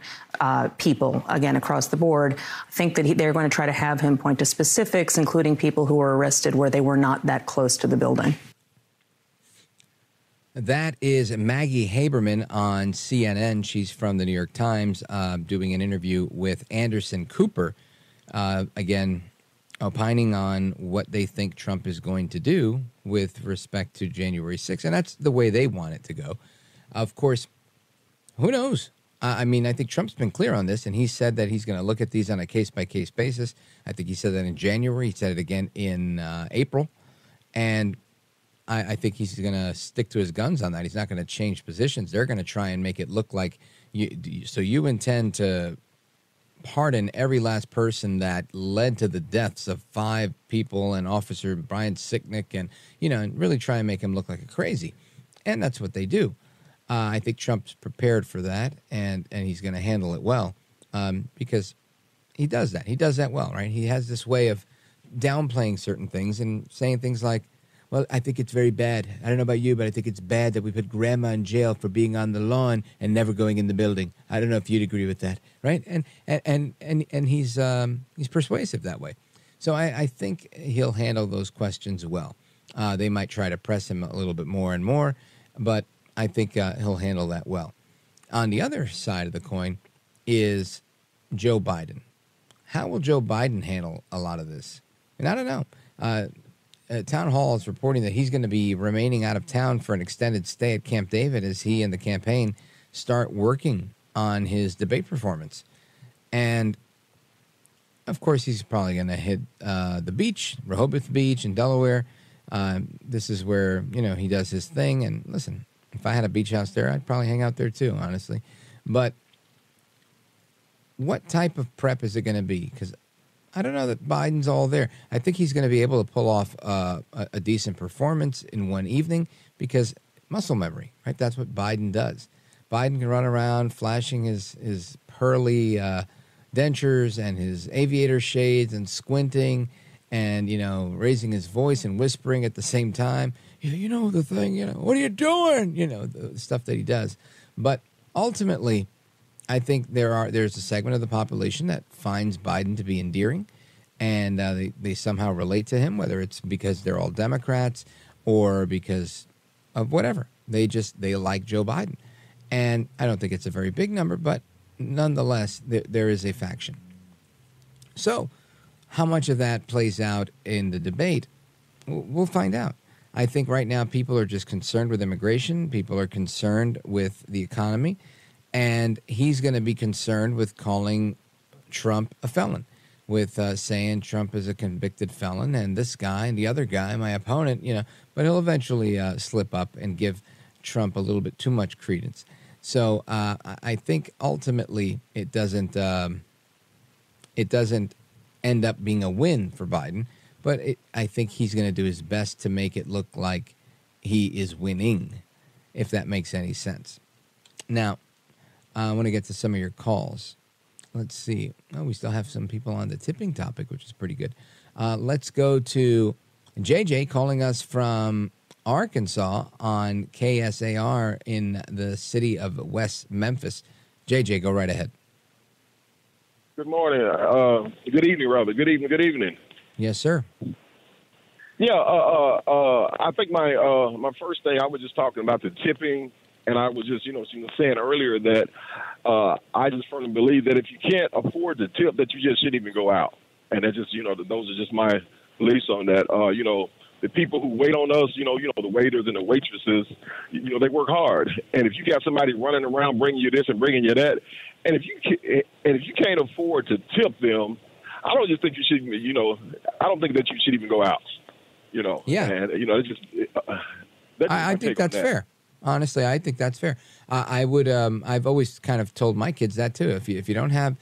[SPEAKER 10] people, again, across the board. I think that they're going to try to have him point to specifics, including people who were arrested where they were not that close to the building.
[SPEAKER 2] That is Maggie Haberman on CNN. She's from the New York Times, doing an interview with Anderson Cooper. Again, opining on what they think Trump is going to do with respect to January 6th. And that's the way they want it to go. Of course, who knows? I think Trump's been clear on this, and he said that he's going to look at these on a case-by-case basis. I think he said that in January. He said it again in April. And I think he's going to stick to his guns on that. He's not going to change positions. They're going to try and make it look like you intend to pardon every last person that led to the deaths of 5 people and Officer Brian Sicknick, and really try and make him look like a crazy. And that's what they do. I think Trump's prepared for that, and he's going to handle it well, because he does that. He does that well, right? He has this way of downplaying certain things and saying things like, well, I think it's very bad. I don't know about you, but I think it's bad that we put grandma in jail for being on the lawn and never going in the building. I don't know if you'd agree with that, right? And he's persuasive that way. So I think he'll handle those questions well. They might try to press him a little bit more and more, but I think he'll handle that well. On the other side of the coin is Joe Biden. How will Joe Biden handle a lot of this? And I don't know. Town Hall is reporting that he's going to be remaining out of town for an extended stay at Camp David as he and the campaign start working on his debate performance. And, of course, he's probably going to hit the beach, Rehoboth Beach in Delaware. This is where, he does his thing. And listen, if I had a beach house there, I'd probably hang out there too, honestly. But what type of prep is it going to be? Because I don't know that Biden's all there. I think he's going to be able to pull off a decent performance in one evening because muscle memory, right? That's what Biden does. Biden can run around flashing his pearly dentures and his aviator shades and squinting and, raising his voice and whispering at the same time. The thing, what are you doing? The stuff that he does. But ultimately, I think there's a segment of the population that finds Biden to be endearing, and they somehow relate to him, whether it's because they're all Democrats or because of whatever. They like Joe Biden. And I don't think it's a very big number, but nonetheless, there is a faction. So how much of that plays out in the debate, we'll find out. I think right now people are just concerned with immigration. People are concerned with the economy. And he's going to be concerned with calling Trump a felon, with saying Trump is a convicted felon and this guy and the other guy, my opponent, but he'll eventually slip up and give Trump a little bit too much credence. So I think ultimately it doesn't end up being a win for Biden, but I think he's going to do his best to make it look like he is winning, if that makes any sense. Now, I want to get to some of your calls. Let's see. Oh, we still have some people on the tipping topic, which is pretty good. Let's go to JJ calling us from Arkansas on KSAR in the city of West Memphis. JJ, go right ahead.
[SPEAKER 16] Good morning. Good evening, rather. Good evening.
[SPEAKER 2] Yes, sir.
[SPEAKER 16] Yeah, I think my first thing, I was just talking about the tipping, and I was just, saying earlier that I just firmly believe that if you can't afford to tip, that you just shouldn't even go out. And that's just, those are just my beliefs on that. The people who wait on us, the waiters and the waitresses, they work hard. And if you got somebody running around bringing you this and bringing you that, and if you can't afford to tip them, I don't just think you should, I don't think that you should even go out,
[SPEAKER 2] Yeah.
[SPEAKER 16] And, it's just,
[SPEAKER 2] I think that's fair. Honestly, I think that's fair. I've always kind of told my kids that too. If you don't have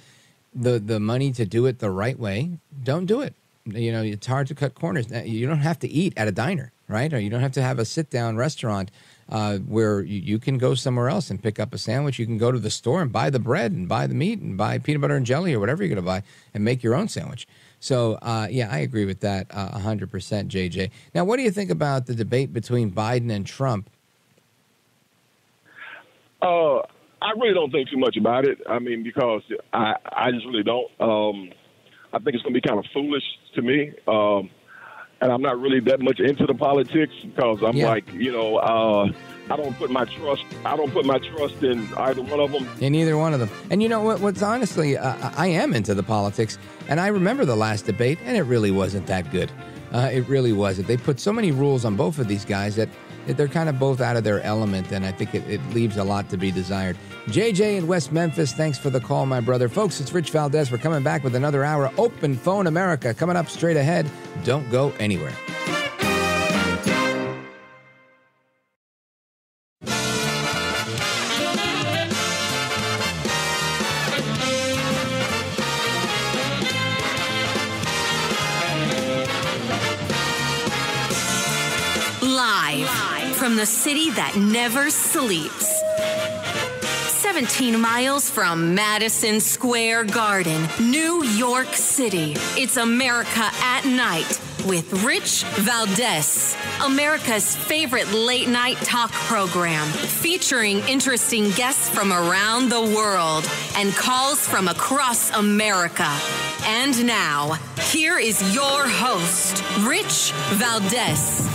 [SPEAKER 2] the money to do it the right way, don't do it. It's hard to cut corners. You don't have to eat at a diner, right? Or you don't have to have a sit-down restaurant where you can go somewhere else and pick up a sandwich. You can go to the store and buy the bread and buy the meat and buy peanut butter and jelly or whatever you're going to buy and make your own sandwich. So, yeah, I agree with that 100%, JJ. Now, what do you think about the debate between Biden and Trump?
[SPEAKER 16] I really don't think too much about it. I mean, because I just really don't. I think it's going to be kind of foolish to me. And I'm not really that much into the politics because I'm I don't put my trust in either one of them.
[SPEAKER 2] In either one of them. And you know what's honestly, I am into the politics. And I remember the last debate, and it really wasn't that good. It really wasn't. They put so many rules on both of these guys that they're kind of both out of their element, and I think it leaves a lot to be desired. JJ in West Memphis, thanks for the call, my brother. Folks, it's Rich Valdez. We're coming back with another hour. Open Phone America coming up straight ahead. Don't go anywhere.
[SPEAKER 1] Live from the city that never sleeps. 17 miles from Madison Square Garden, New York City. It's America at Night with Rich Valdez. America's favorite late night talk program featuring interesting guests from around the world and calls from across America. And now, here is your host, Rich Valdez.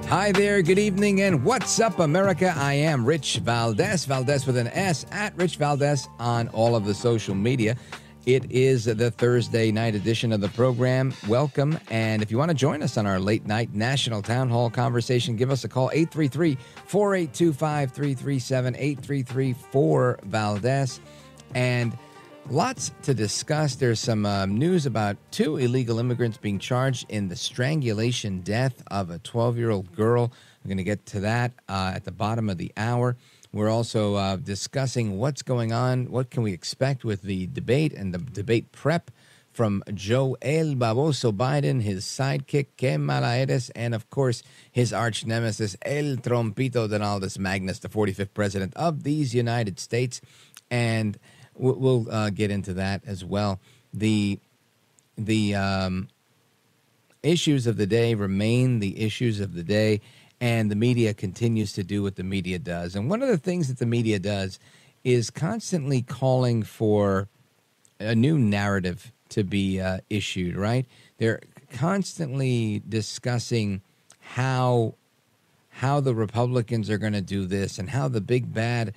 [SPEAKER 2] Hi there, good evening, and what's up, America? I am Rich Valdez, Valdez with an S, at Rich Valdez on all of the social media. It is the Thursday night edition of the program. Welcome, and if you want to join us on our late night national town hall conversation, give us a call, 833-482-5337, 833-4-VALDEZ, and lots to discuss. There's some news about 2 illegal immigrants being charged in the strangulation death of a 12-year-old girl. We're going to get to that at the bottom of the hour. We're also discussing what's going on, what can we expect with the debate and the debate prep from Joe El Baboso Biden, his sidekick, Que Mala Eres, and, of course, his arch nemesis, El Trompito Donaldus Magnus, the 45th president of these United States. And we'll get into that as well. The issues of the day remain the issues of the day, and the media continues to do what the media does. And one of the things that the media does is constantly calling for a new narrative to be issued, right? They're constantly discussing how the Republicans are going to do this and how the big bad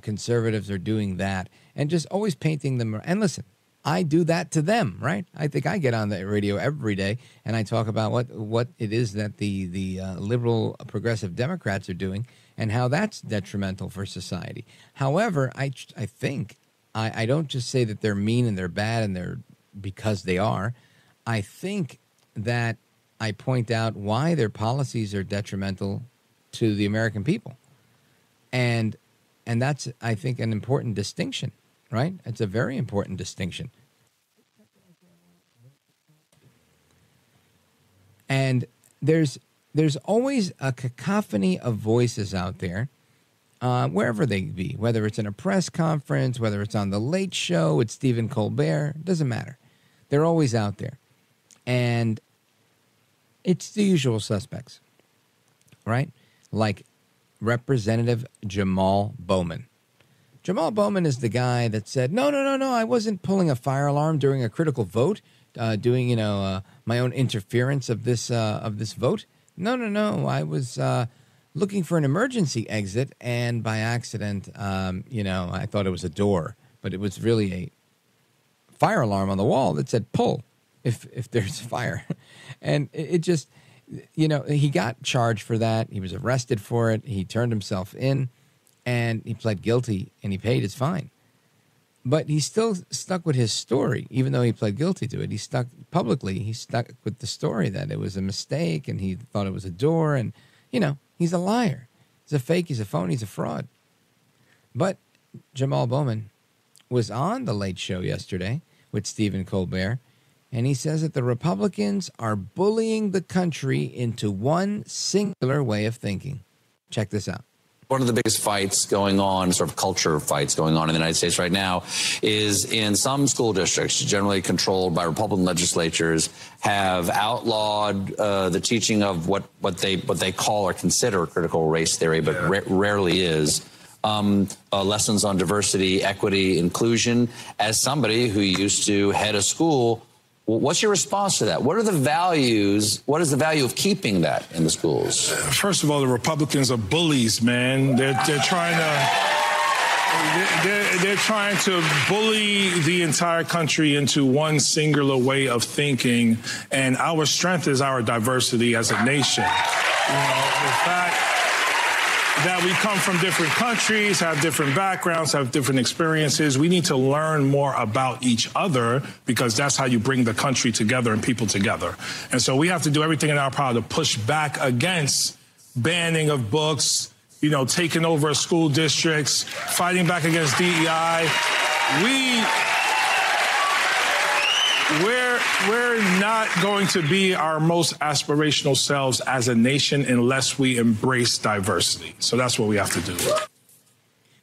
[SPEAKER 2] conservatives are doing that, and just always painting them. And listen, I do that to them, right? I think I get on the radio every day and I talk about what it is that the liberal progressive Democrats are doing and how that's detrimental for society. However, I think I don't just say that they're mean and they're bad and they're because they are. I think that I point out why their policies are detrimental to the American people. And that's, I think, an important distinction, right? It's a very important distinction. And there's always a cacophony of voices out there, wherever they be, whether it's in a press conference, whether it's on the Late Show with Stephen Colbert, doesn't matter. They're always out there. And it's the usual suspects, right? Like Representative Jamal Bowman. Jamal Bowman is the guy that said, no, I wasn't pulling a fire alarm during a critical vote, doing, my own interference of this vote. No, I was looking for an emergency exit, and by accident, I thought it was a door, but it was really a fire alarm on the wall that said pull if there's a fire. And it just... he got charged for that. He was arrested for it. He turned himself in, and he pled guilty, and he paid his fine. But he still stuck with his story, even though he pled guilty to it. He stuck with the story that it was a mistake, and he thought it was a door, and, he's a liar. He's a fake. He's a phony. He's a fraud. But Jamal Bowman was on the Late Show yesterday with Stephen Colbert, and he says that the Republicans are bullying the country into one singular way of thinking. Check this out.
[SPEAKER 17] One of the biggest fights going on, sort of culture fights going on in the United States right now, is in some school districts, generally controlled by Republican legislatures, have outlawed the teaching of what they call or consider critical race theory, but rarely is. Lessons on diversity, equity, inclusion. As somebody who used to head a school, what's your response to that? What are the values? What is the value of keeping that in the schools?
[SPEAKER 18] First of all, the Republicans are bullies, man. They're trying to bully the entire country into one singular way of thinking, and our strength is our diversity as a nation. The fact that we come from different countries, have different backgrounds, have different experiences. We need to learn more about each other, because that's how you bring the country together and people together. And so we have to do everything in our power to push back against banning of books, taking over school districts, fighting back against DEI. We're not going to be our most aspirational selves as a nation unless we embrace diversity. So that's what we have to do.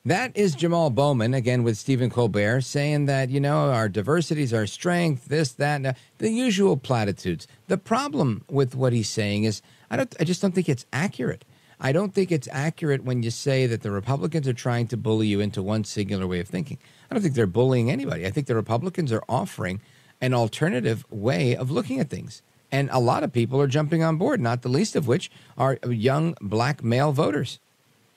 [SPEAKER 2] That is Jamal Bowman, again, with Stephen Colbert, saying that, our diversity is our strength, this, that, the usual platitudes. The problem with what he's saying is I just don't think it's accurate. I don't think it's accurate when you say that the Republicans are trying to bully you into one singular way of thinking. I don't think they're bullying anybody. I think the Republicans are offering an alternative way of looking at things. And a lot of people are jumping on board, not the least of which are young black male voters.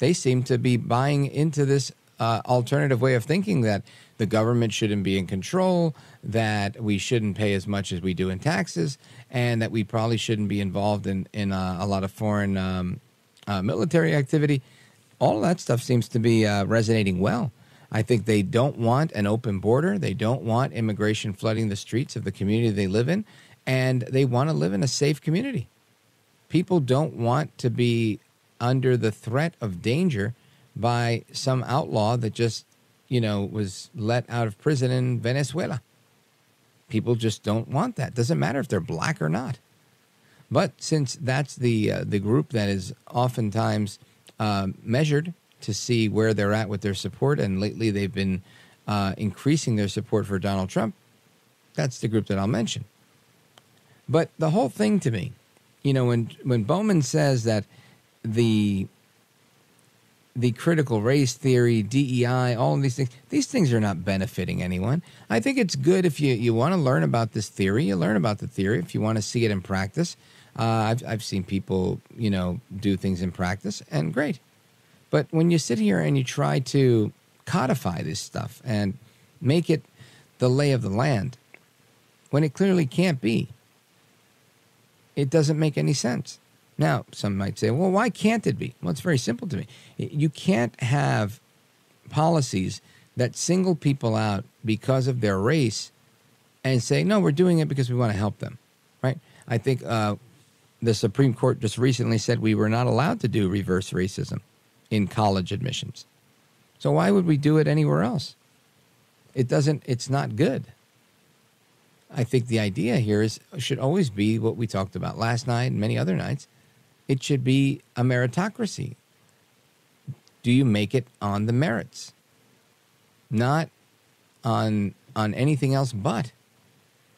[SPEAKER 2] They seem to be buying into this alternative way of thinking that the government shouldn't be in control, that we shouldn't pay as much as we do in taxes, and that we probably shouldn't be involved in a lot of foreign military activity. All of that stuff seems to be resonating well. I think they don't want an open border. They don't want immigration flooding the streets of the community they live in, and they want to live in a safe community. People don't want to be under the threat of danger by some outlaw that just, was let out of prison in Venezuela. People just don't want that. Doesn't matter if they're black or not. But since that's the group that is oftentimes measured to see where they're at with their support, and lately they've been increasing their support for Donald Trump, that's the group that I'll mention. But the whole thing to me, when Bowman says that the critical race theory, DEI, all of these things are not benefiting anyone. I think it's good if you want to learn about this theory, you learn about the theory. If you want to see it in practice, I've seen people, do things in practice, and great. But when you sit here and you try to codify this stuff and make it the lay of the land, when it clearly can't be, it doesn't make any sense. Now, some might say, well, why can't it be? Well, it's very simple to me. You can't have policies that single people out because of their race and say, no, we're doing it because we want to help them, right? I think the Supreme Court just recently said we were not allowed to do reverse racism in college admissions. So why would we do it anywhere else? It's not good. I think the idea here should always be what we talked about last night and many other nights. It should be a meritocracy. Do you make it on the merits? Not on anything else but.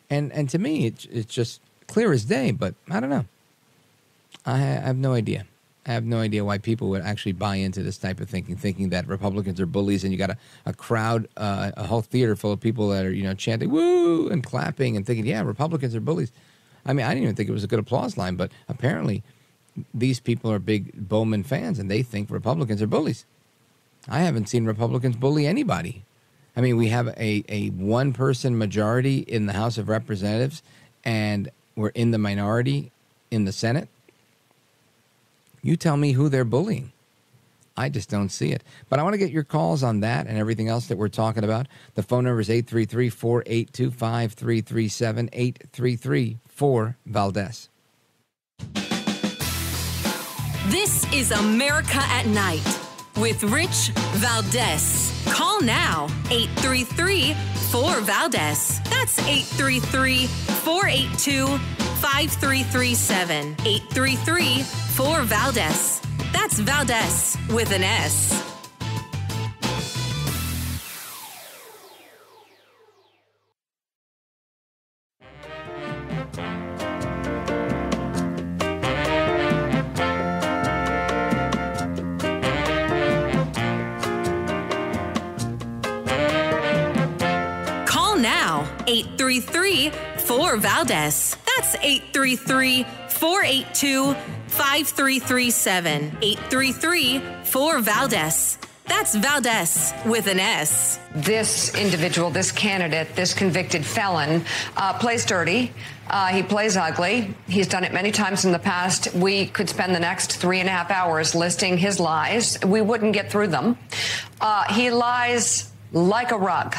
[SPEAKER 2] And to me, it's just clear as day, but I don't know. I have no idea. I have no idea why people would actually buy into this type of thinking that Republicans are bullies, and you got a crowd, a whole theater full of people that are, chanting, woo, and clapping and thinking, yeah, Republicans are bullies. I mean, I didn't even think it was a good applause line, but apparently these people are big Bowman fans, and they think Republicans are bullies. I haven't seen Republicans bully anybody. I mean, we have a one-person majority in the House of Representatives, and we're in the minority in the Senate. You tell me who they're bullying. I just don't see it. But I want to get your calls on that and everything else that we're talking about. The phone number is 833-482-5337, 833-4-VALDEZ.
[SPEAKER 1] This is America at Night with Rich Valdez. Call now, 833-4-VALDEZ. That's 833-482-5337, 833-4-VALDEZ. That's Valdez with an S. Call now, 833-4-VALDEZ. That's 833-482-5337, 833-4-VALDEZ. That's Valdez with an S.
[SPEAKER 19] This individual, this candidate, this convicted felon plays dirty. He plays ugly. He's done it many times in the past. We could spend the next 3.5 hours listing his lies. We wouldn't get through them. He lies like a rug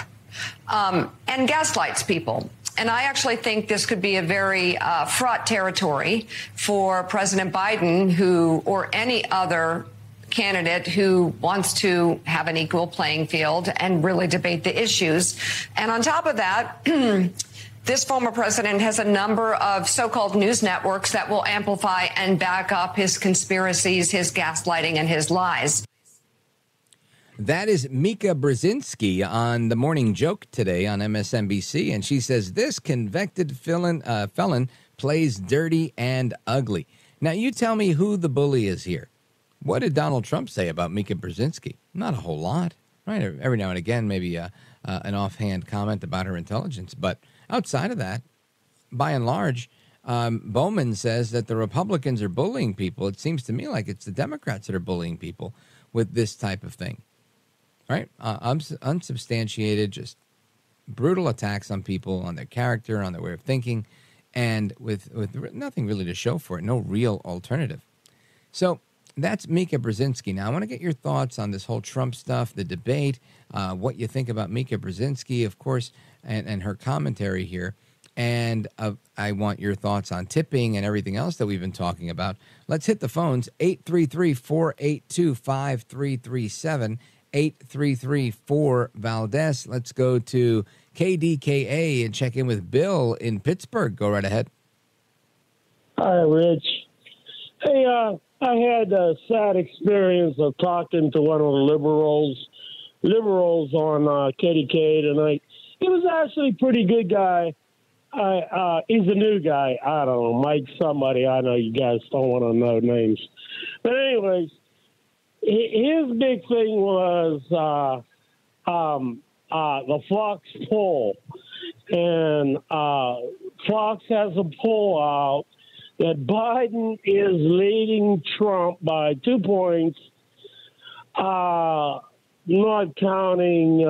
[SPEAKER 19] and gaslights people. And I actually think this could be a very fraught territory for President Biden, or any other candidate who wants to have an equal playing field and really debate the issues. And on top of that, this former president has a number of so-called news networks that will amplify and back up his conspiracies, his gaslighting, and his lies.
[SPEAKER 2] That is Mika Brzezinski on The Morning Joke today on MSNBC, and she says this convicted felon plays dirty and ugly. Now, you tell me who the bully is here. What did Donald Trump say about Mika Brzezinski? Not a whole lot, right? Every now and again, maybe an offhand comment about her intelligence. But outside of that, by and large, Bowman says that the Republicans are bullying people. It seems to me like it's the Democrats that are bullying people with this type of thing, right? Unsubstantiated, just brutal attacks on people, on their character, on their way of thinking, and with nothing really to show for it, no real alternative. So that's Mika Brzezinski. Now, I want to get your thoughts on this whole Trump stuff, the debate, what you think about Mika Brzezinski, of course, and her commentary here. And I want your thoughts on tipping and everything else that we've been talking about. Let's hit the phones, 833-482-5337, 833-4-VALDEZ. Let's go to KDKA and check in with Bill in Pittsburgh. Go right ahead.
[SPEAKER 20] Hi, Rich. Hey, I had a sad experience of talking to one of the liberals on KDK tonight. He was actually a pretty good guy. He's a new guy. I don't know, Mike somebody. I know you guys don't want to know names. But anyways, his big thing was the Fox poll. And Fox has a poll out that Biden is leading Trump by 2 points, not counting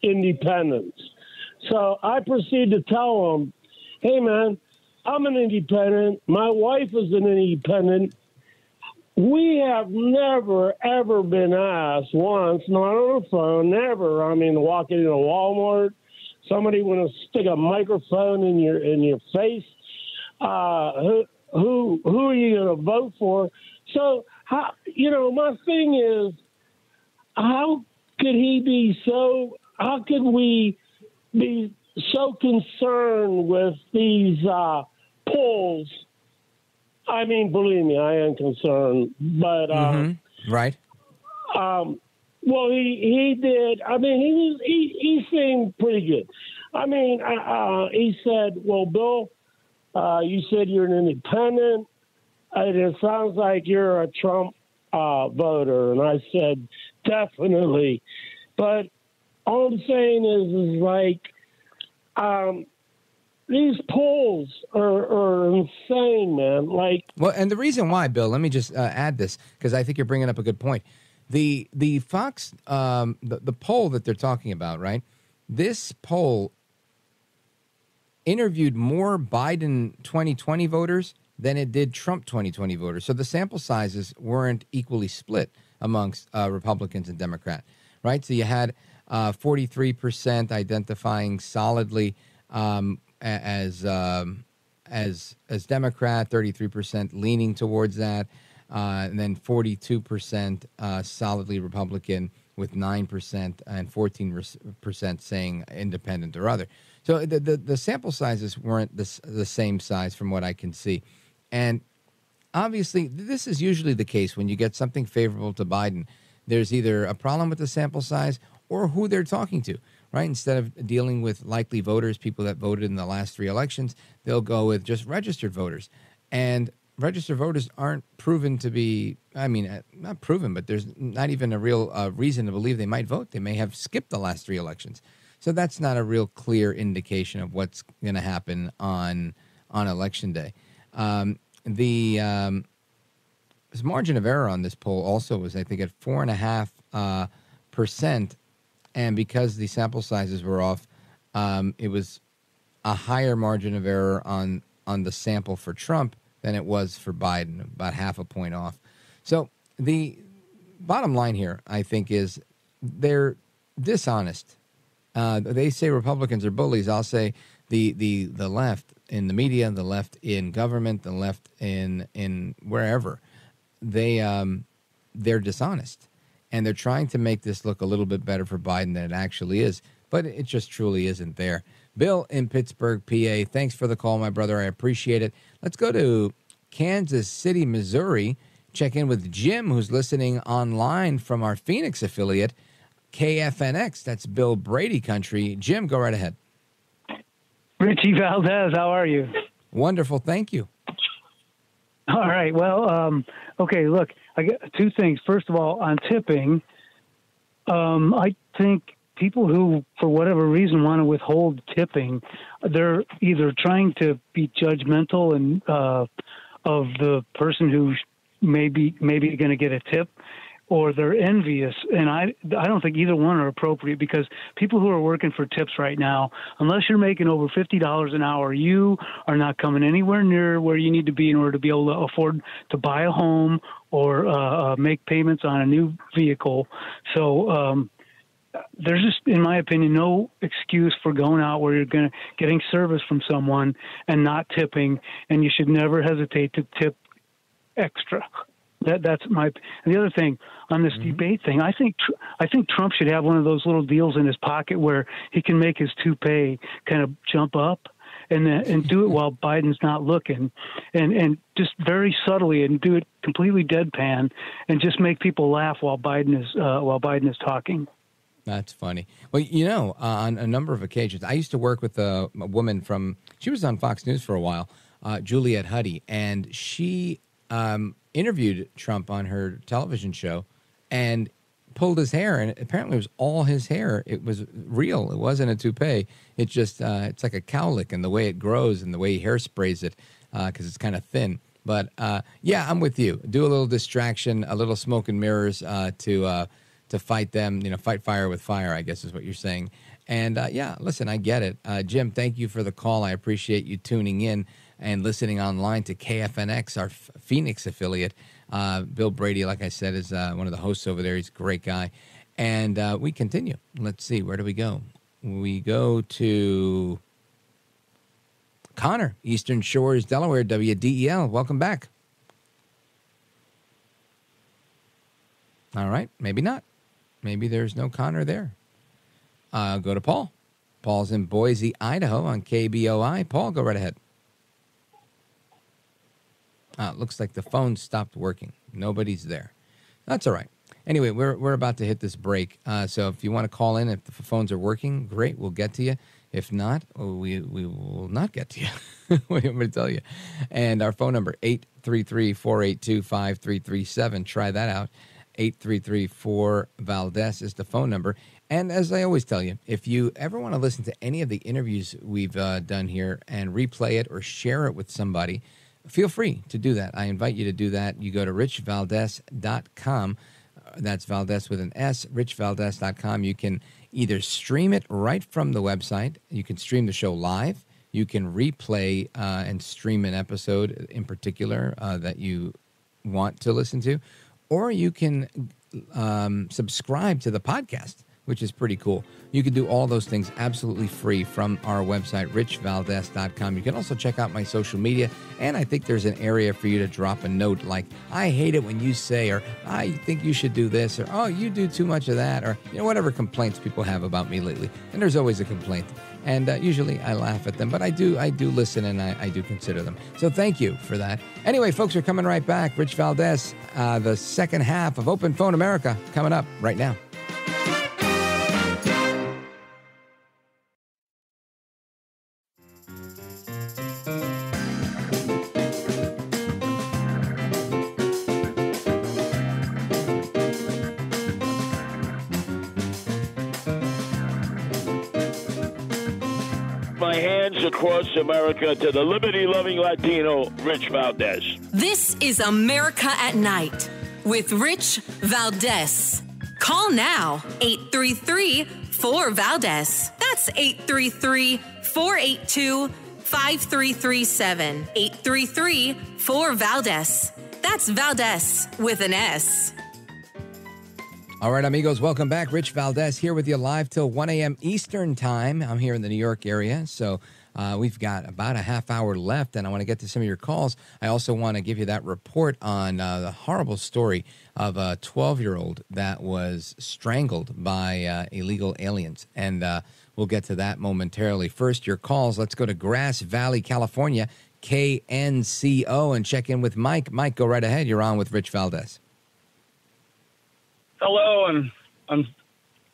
[SPEAKER 20] independents. So I proceed to tell him, hey, man, I'm an independent. My wife is an independent. We have never, ever been asked once, not on the phone, never. I mean, walking into Walmart, somebody want to stick a microphone in your face. Who are you going to vote for? So, my thing is, how could we be so concerned with these polls? I mean, believe me, I am concerned, but
[SPEAKER 2] right.
[SPEAKER 20] Well, he did. I mean, he seemed pretty good. I mean, he said, "Well, Bill, you said you're an independent, and it sounds like you're a Trump voter." And I said, "Definitely," but all I'm saying is like, these polls are insane, man. Like,
[SPEAKER 2] well, and the reason why, Bill, let me just add this, because I think you're bringing up a good point. The Fox, the poll that they're talking about, right? This poll interviewed more Biden 2020 voters than it did Trump 2020 voters. So the sample sizes weren't equally split amongst Republicans and Democrat, right? So you had 43% identifying solidly as Democrat, 33% leaning towards that, and then 42% solidly Republican, with 9% and 14% saying independent or other. So the sample sizes weren't the same size from what I can see. And obviously, this is usually the case when you get something favorable to Biden. There's either a problem with the sample size or who they're talking to, right? Instead of dealing with likely voters, people that voted in the last 3 elections, they'll go with just registered voters. And registered voters aren't proven to be, I mean, not proven, but there's not even a real reason to believe they might vote. They may have skipped the last 3 elections. So that's not a real clear indication of what's going to happen on Election Day. The margin of error on this poll also was, I think, at 4.5%. And because the sample sizes were off, it was a higher margin of error on the sample for Trump than it was for Biden, about 0.5 point off. So the bottom line here, I think, is they're dishonest. They say Republicans are bullies. I'll say the left in the media, the left in government, the left in wherever, they're dishonest. And they're trying to make this look a little bit better for Biden than it actually is. But it just truly isn't there. Bill in Pittsburgh, PA, thanks for the call, my brother. I appreciate it. Let's go to Kansas City, Missouri. Check in with Jim, who's listening online from our Phoenix affiliate, KFNX. That's Bill Brady country. Jim, go right ahead.
[SPEAKER 21] Richie Valdez, how are you?
[SPEAKER 2] Wonderful, thank you.
[SPEAKER 21] All right, well, okay, look, I got 2 things. First of all, on tipping, I think people who, for whatever reason, want to withhold tipping, they're either trying to be judgmental and of the person who maybe going to get a tip, or they're envious. And I don't think either one are appropriate, because people who are working for tips right now, unless you're making over $50 an hour, you are not coming anywhere near where you need to be in order to be able to afford to buy a home or make payments on a new vehicle. So there's just, in my opinion, no excuse for going out where you're getting service from someone and not tipping, and you should never hesitate to tip extra. That's my. And the other thing on this debate thing, I think Trump should have one of those little deals in his pocket where he can make his toupee kind of jump up, and do it while Biden's not looking, and just very subtly, and do it completely deadpan, and just make people laugh while Biden is talking.
[SPEAKER 2] That's funny. Well, you know, on a number of occasions, I used to work with a woman she was on Fox News for a while, Juliette Huddy, and she interviewed Trump on her television show and pulled his hair, and apparently it was all his hair. It was real. It wasn't a toupee. It just, it's like a cowlick, and the way it grows and the way he hairsprays it, because it's kind of thin. But yeah, I'm with you. Do a little distraction, a little smoke and mirrors to fight them, fight fire with fire, I guess is what you're saying. And yeah, listen, I get it. Jim, thank you for the call. I appreciate you tuning in and listening online to KFNX, our Phoenix affiliate. Bill Brady, like I said, is one of the hosts over there. He's a great guy. And we continue. Let's see, where do we go? We go to Connor, Eastern Shores, Delaware, WDEL. Welcome back. All right, maybe not. Maybe there's no Connor there. Go to Paul. Paul's in Boise, Idaho on KBOI. Paul, go right ahead. It looks like the phone stopped working. Nobody's there. That's all right. Anyway, we're about to hit this break. So if you want to call in, if the phones are working, great, we'll get to you. If not, we will not get to you. What do you want me to tell you? And our phone number, 833-482-5337. Try that out. 833-4-VALDEZ is the phone number. And as I always tell you, if you ever want to listen to any of the interviews we've done here and replay it or share it with somebody, feel free to do that. I invite you to do that. You go to richvaldez.com. That's Valdez with an S, richvaldez.com. You can either stream it right from the website. You can stream the show live. You can replay and stream an episode in particular that you want to listen to. Or you can subscribe to the podcast, which is pretty cool. You can do all those things absolutely free from our website, richvaldez.com. You can also check out my social media, and I think there's an area for you to drop a note like, I hate it when you say, or I think you should do this, or oh, you do too much of that, or whatever complaints people have about me lately. And there's always a complaint. And usually I laugh at them, but I do listen, and I do consider them. So thank you for that. Anyway, folks, we're coming right back. Rich Valdez, the second half of Open Phone America, coming up right now.
[SPEAKER 4] Across America to the liberty-loving Latino, Rich Valdez.
[SPEAKER 1] This is America at Night with Rich Valdez. Call now, 833-4-VALDEZ. That's 833-482-5337. 833-4-VALDEZ. That's Valdez with an S.
[SPEAKER 2] All right, amigos, welcome back. Rich Valdez here with you live till 1 a.m. Eastern time. I'm here in the New York area, so we've got about a half hour left, and I want to get to some of your calls. I also want to give you that report on the horrible story of a 12-year-old that was strangled by illegal aliens, and we'll get to that momentarily. First, your calls. Let's go to Grass Valley, California, KNCO, and check in with Mike. Mike, go right ahead. You're on with Rich Valdez.
[SPEAKER 22] Hello, and I'm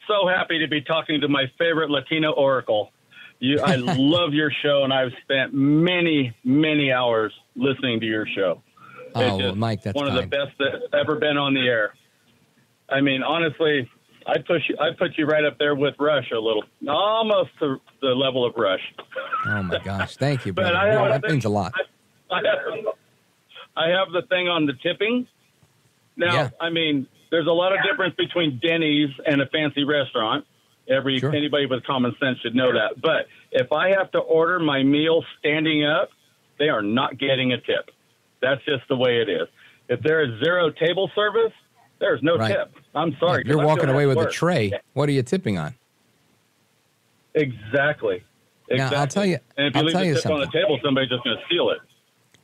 [SPEAKER 22] so happy to be talking to my favorite Latino oracle. I love your show, and I've spent many, many hours listening to your show.
[SPEAKER 2] Oh, well, Mike, that's
[SPEAKER 22] one of the best that's ever been on the air. I mean, honestly, I'd put you right up there with Rush a little, almost to the level of Rush.
[SPEAKER 2] Oh my gosh, thank you, brother.
[SPEAKER 22] But
[SPEAKER 2] That means a lot.
[SPEAKER 22] I have the thing on the tipping. Now,
[SPEAKER 2] Yeah.
[SPEAKER 22] I mean, there's a lot of difference between Denny's and a fancy restaurant. Anybody with common sense should know that. But if I have to order my meal standing up, they are not getting a tip. That's just the way it is. If there is zero table service, there's no
[SPEAKER 2] Right.
[SPEAKER 22] tip. I'm sorry.
[SPEAKER 2] If you're
[SPEAKER 22] 'cause I'm
[SPEAKER 2] walking
[SPEAKER 22] doing
[SPEAKER 2] away with a
[SPEAKER 22] work.
[SPEAKER 2] tray, what are you tipping on?
[SPEAKER 22] Exactly.
[SPEAKER 2] Now, I'll tell you.
[SPEAKER 22] And if you
[SPEAKER 2] I'll
[SPEAKER 22] leave
[SPEAKER 2] tell
[SPEAKER 22] the
[SPEAKER 2] you
[SPEAKER 22] tip on
[SPEAKER 2] something.
[SPEAKER 22] the table, somebody's just going to steal it.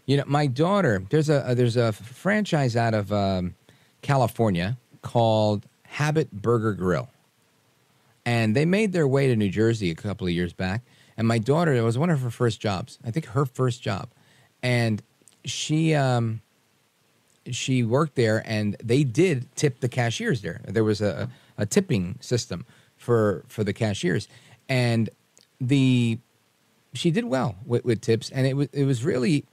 [SPEAKER 2] You know, my daughter. There's a franchise out of California called Habit Burger Grill, and they made their way to New Jersey a couple of years back. And my daughter, it was one of her first jobs. I think her first job, and she worked there, and they did tip the cashiers there. There was a tipping system for the cashiers, and she did well with tips, and it was really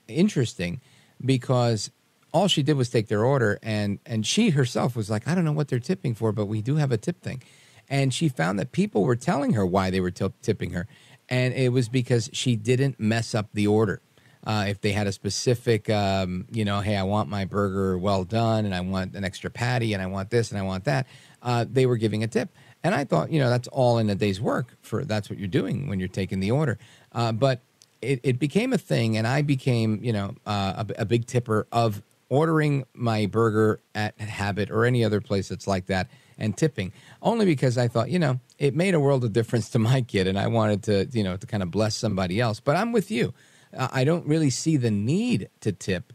[SPEAKER 2] interesting because all she did was take their order, and she herself was like, I don't know what they're tipping for, but we do have a tip thing. And she found that people were telling her why they were tipping her, and it was because she didn't mess up the order. If they had a specific, hey, I want my burger well done, and I want an extra patty, and I want this, and I want that, they were giving a tip. And I thought, that's all in a day's work. That's what you're doing when you're taking the order. But it became a thing, and I became, a big tipper of ordering my burger at Habit or any other place that's like that and tipping, only because I thought, it made a world of difference to my kid, and I wanted to, to kind of bless somebody else. But I'm with you. I don't really see the need to tip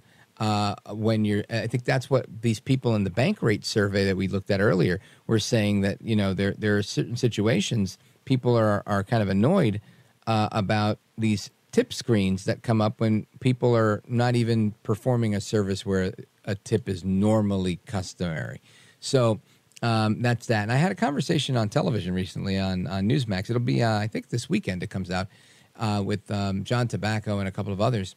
[SPEAKER 2] when you're. I think that's what these people in the bank rate survey that we looked at earlier were saying, that there are certain situations people are kind of annoyed about these tip screens that come up when people are not even performing a service where a tip is normally customary. So that's that. And I had a conversation on television recently on Newsmax. It'll be I think this weekend it comes out. With John Tobacco and a couple of others.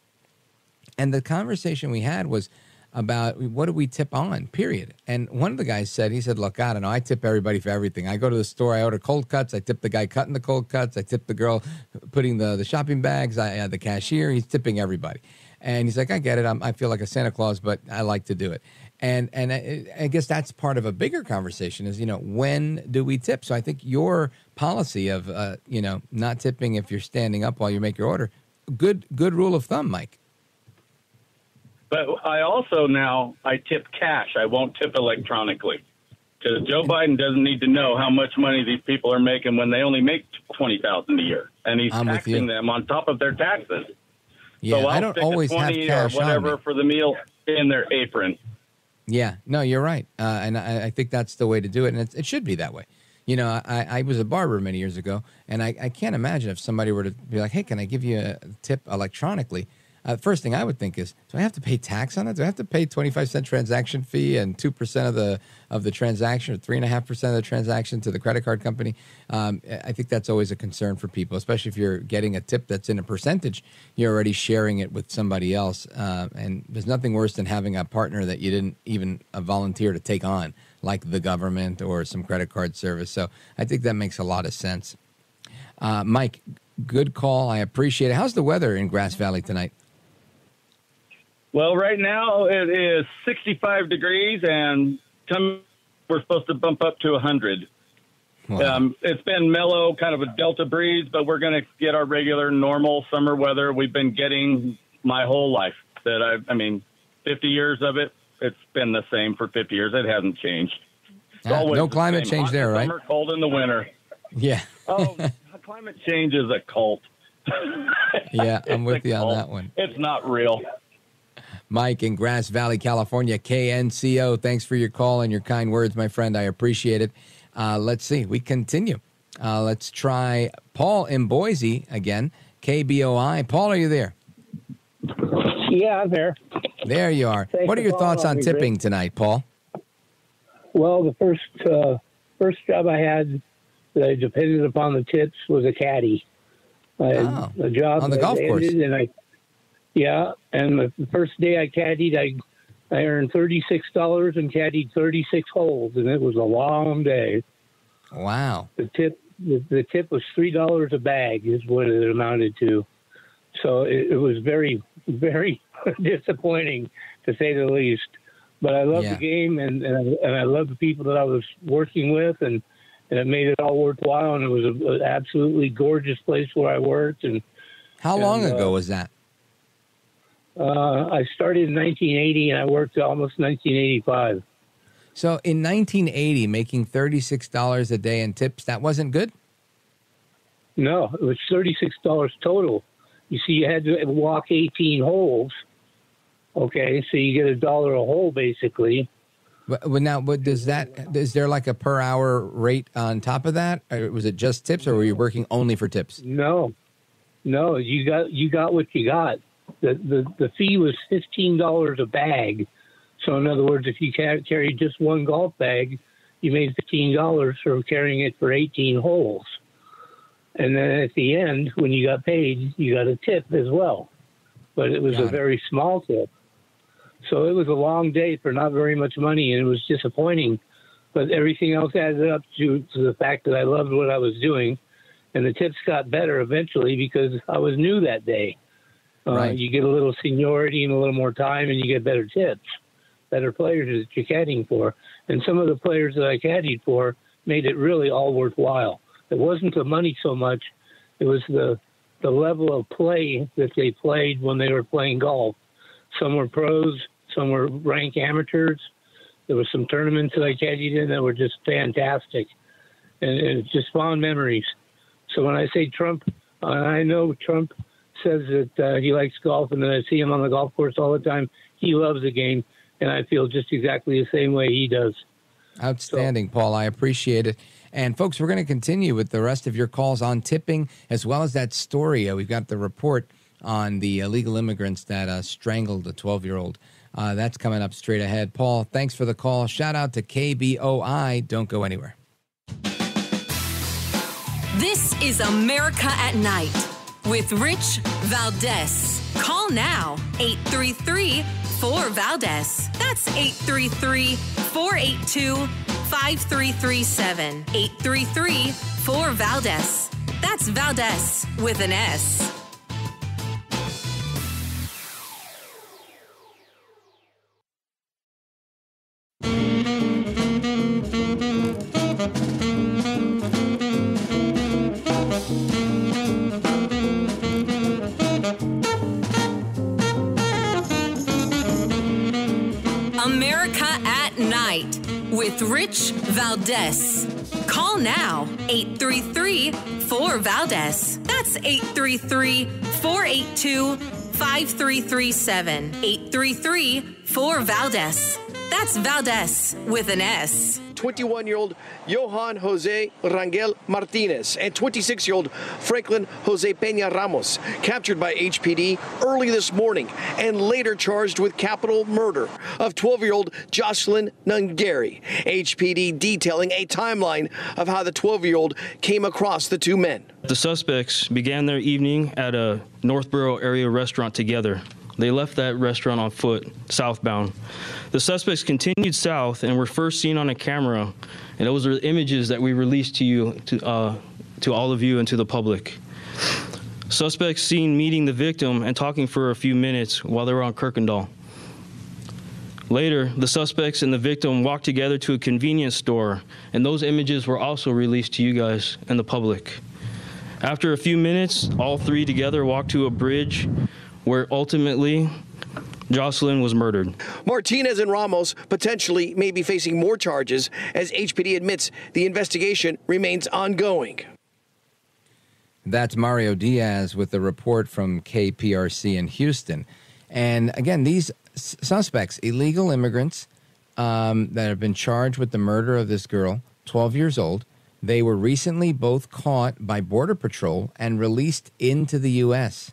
[SPEAKER 2] And the conversation we had was about what do we tip on, period. And one of the guys said, look, I don't know, I tip everybody for everything. I go to the store, I order cold cuts, I tip the guy cutting the cold cuts, I tip the girl putting the shopping bags, the cashier, he's tipping everybody. And he's like, I get it, I feel like a Santa Claus, but I like to do it. And I guess that's part of a bigger conversation is, when do we tip? So I think your policy of, not tipping if you're standing up while you make your order, good rule of thumb, Mike.
[SPEAKER 22] But I also I tip cash. I won't tip electronically because Joe Biden doesn't need to know how much money these people are making when they only make $20,000 a year, and he's taxing them on top of their taxes.
[SPEAKER 2] Yeah,
[SPEAKER 22] so
[SPEAKER 2] I don't
[SPEAKER 22] stick
[SPEAKER 2] always
[SPEAKER 22] a
[SPEAKER 2] have
[SPEAKER 22] 20
[SPEAKER 2] cash
[SPEAKER 22] or whatever
[SPEAKER 2] on me
[SPEAKER 22] for the meal in their apron.
[SPEAKER 2] Yeah, no, you're right. And I think that's the way to do it. And it should be that way. I was a barber many years ago, and I can't imagine if somebody were to be like, hey, can I give you a tip electronically? First thing I would think is, do I have to pay tax on it? Do I have to pay 25-cent transaction fee and 2% of the transaction, or 3.5% of the transaction to the credit card company? I think that's always a concern for people, especially if you're getting a tip that's in a percentage. You're already sharing it with somebody else, and there's nothing worse than having a partner that you didn't even volunteer to take on, like the government or some credit card service. So I think that makes a lot of sense. Mike, good call. I appreciate it. How's the weather in Grass Valley tonight?
[SPEAKER 22] Well, right now it is 65 degrees, and we're supposed to bump up to 100.
[SPEAKER 2] Wow.
[SPEAKER 22] It's been mellow, kind of a delta breeze, but we're going to get our regular, normal summer weather we've been getting my whole life. 50 years of it, it's been the same for 50 years. It hasn't changed.
[SPEAKER 2] No climate change
[SPEAKER 22] Hot
[SPEAKER 2] there,
[SPEAKER 22] in the
[SPEAKER 2] right?
[SPEAKER 22] summer, cold in the winter.
[SPEAKER 2] Yeah.
[SPEAKER 22] Oh, climate change is a cult.
[SPEAKER 2] Yeah, I'm with you on that one.
[SPEAKER 22] It's not real.
[SPEAKER 2] Mike in Grass Valley, California, KNCO. Thanks for your call and your kind words, my friend. I appreciate it. Let's see. We continue. Let's try Paul in Boise again. KBOI. Paul, are you there?
[SPEAKER 6] Yeah, I'm there.
[SPEAKER 2] There you are.
[SPEAKER 6] Thanks
[SPEAKER 2] What are your
[SPEAKER 6] for
[SPEAKER 2] thoughts on
[SPEAKER 6] calling me,
[SPEAKER 2] tipping
[SPEAKER 6] Rick.
[SPEAKER 2] tonight, Paul?
[SPEAKER 6] Well, the first job I had that I depended upon the tips was a caddy. I had a job
[SPEAKER 2] on the golf course.
[SPEAKER 6] And and the first day I caddied, I earned $36 and caddied 36 holes, and it was a long day.
[SPEAKER 2] Wow.
[SPEAKER 6] The tip was $3 a bag is what it amounted to. So it was very, very disappointing, to say the least. But I love the game, and I love the people that I was working with, and it made it all worthwhile. And it was an absolutely gorgeous place where I worked. And
[SPEAKER 2] how long ago was that?
[SPEAKER 6] I started in 1980, and I worked almost 1985.
[SPEAKER 2] So in 1980, making $36 a day in tips, that wasn't good?
[SPEAKER 6] No, it was $36 total. You see, you had to walk 18 holes. Okay, so you get $1 a hole, basically.
[SPEAKER 2] But now, is there like a per hour rate on top of that? Or was it just tips, or were you working only for tips?
[SPEAKER 6] No, you got what you got. The fee was $15 a bag. So in other words, if you carried just one golf bag, you made $15 for carrying it for 18 holes. And then at the end, when you got paid, you got a tip as well. But it was a very small tip. So it was a long day for not very much money, and it was disappointing. But everything else added up to the fact that I loved what I was doing. And the tips got better eventually because I was new that day.
[SPEAKER 2] Right.
[SPEAKER 6] You get a little seniority and a little more time, and you get better tips, better players that you're caddying for. And some of the players that I caddied for made it really all worthwhile. It wasn't the money so much. It was the level of play that they played when they were playing golf. Some were pros, some were ranked amateurs. There were some tournaments that I caddied in that were just fantastic. And it's just fond memories. So when I say Trump, I know Trump says that he likes golf, and then I see him on the golf course all the time. He loves the game, and I feel just exactly the same way he does.
[SPEAKER 2] Outstanding, Paul. I appreciate it. And, folks, we're going to continue with the rest of your calls on tipping, as well as that story. We've got the report on the illegal immigrants that strangled a 12-year-old. That's coming up straight ahead. Paul, thanks for the call. Shout out to KBOI. Don't go anywhere.
[SPEAKER 1] This is America at Night with Rich Valdez. Call now, 833-4VALDEZ. That's 833-482-5337. 833-4VALDEZ. That's Valdez with an S. America at Night with Rich Valdez. Call now, 833-4VALDEZ. That's 833-482-5337. 833-4VALDEZ. That's Valdez with an S.
[SPEAKER 7] 21-year-old Johan Jose Rangel Martinez and 26-year-old Franklin Jose Peña Ramos, captured by HPD early this morning and later charged with capital murder of 12-year-old Jocelyn Nungary. HPD detailing a timeline of how the 12-year-old came across the two men.
[SPEAKER 8] The suspects began their evening at a Northborough area restaurant together. They left that restaurant on foot, southbound. The suspects continued south and were first seen on a camera, and those are the images that we released to you, to all of you and to the public. Suspects seen meeting the victim and talking for a few minutes while they were on Kirkendall. Later, the suspects and the victim walked together to a convenience store, and those images were also released to you guys and the public. After a few minutes, all three together walked to a bridge where ultimately Jocelyn was murdered.
[SPEAKER 7] Martinez and Ramos potentially may be facing more charges as HPD admits the investigation remains ongoing.
[SPEAKER 2] That's Mario Diaz with the report from KPRC in Houston. And again, these suspects, illegal immigrants that have been charged with the murder of this girl, 12 years old, they were recently both caught by Border Patrol and released into the U.S.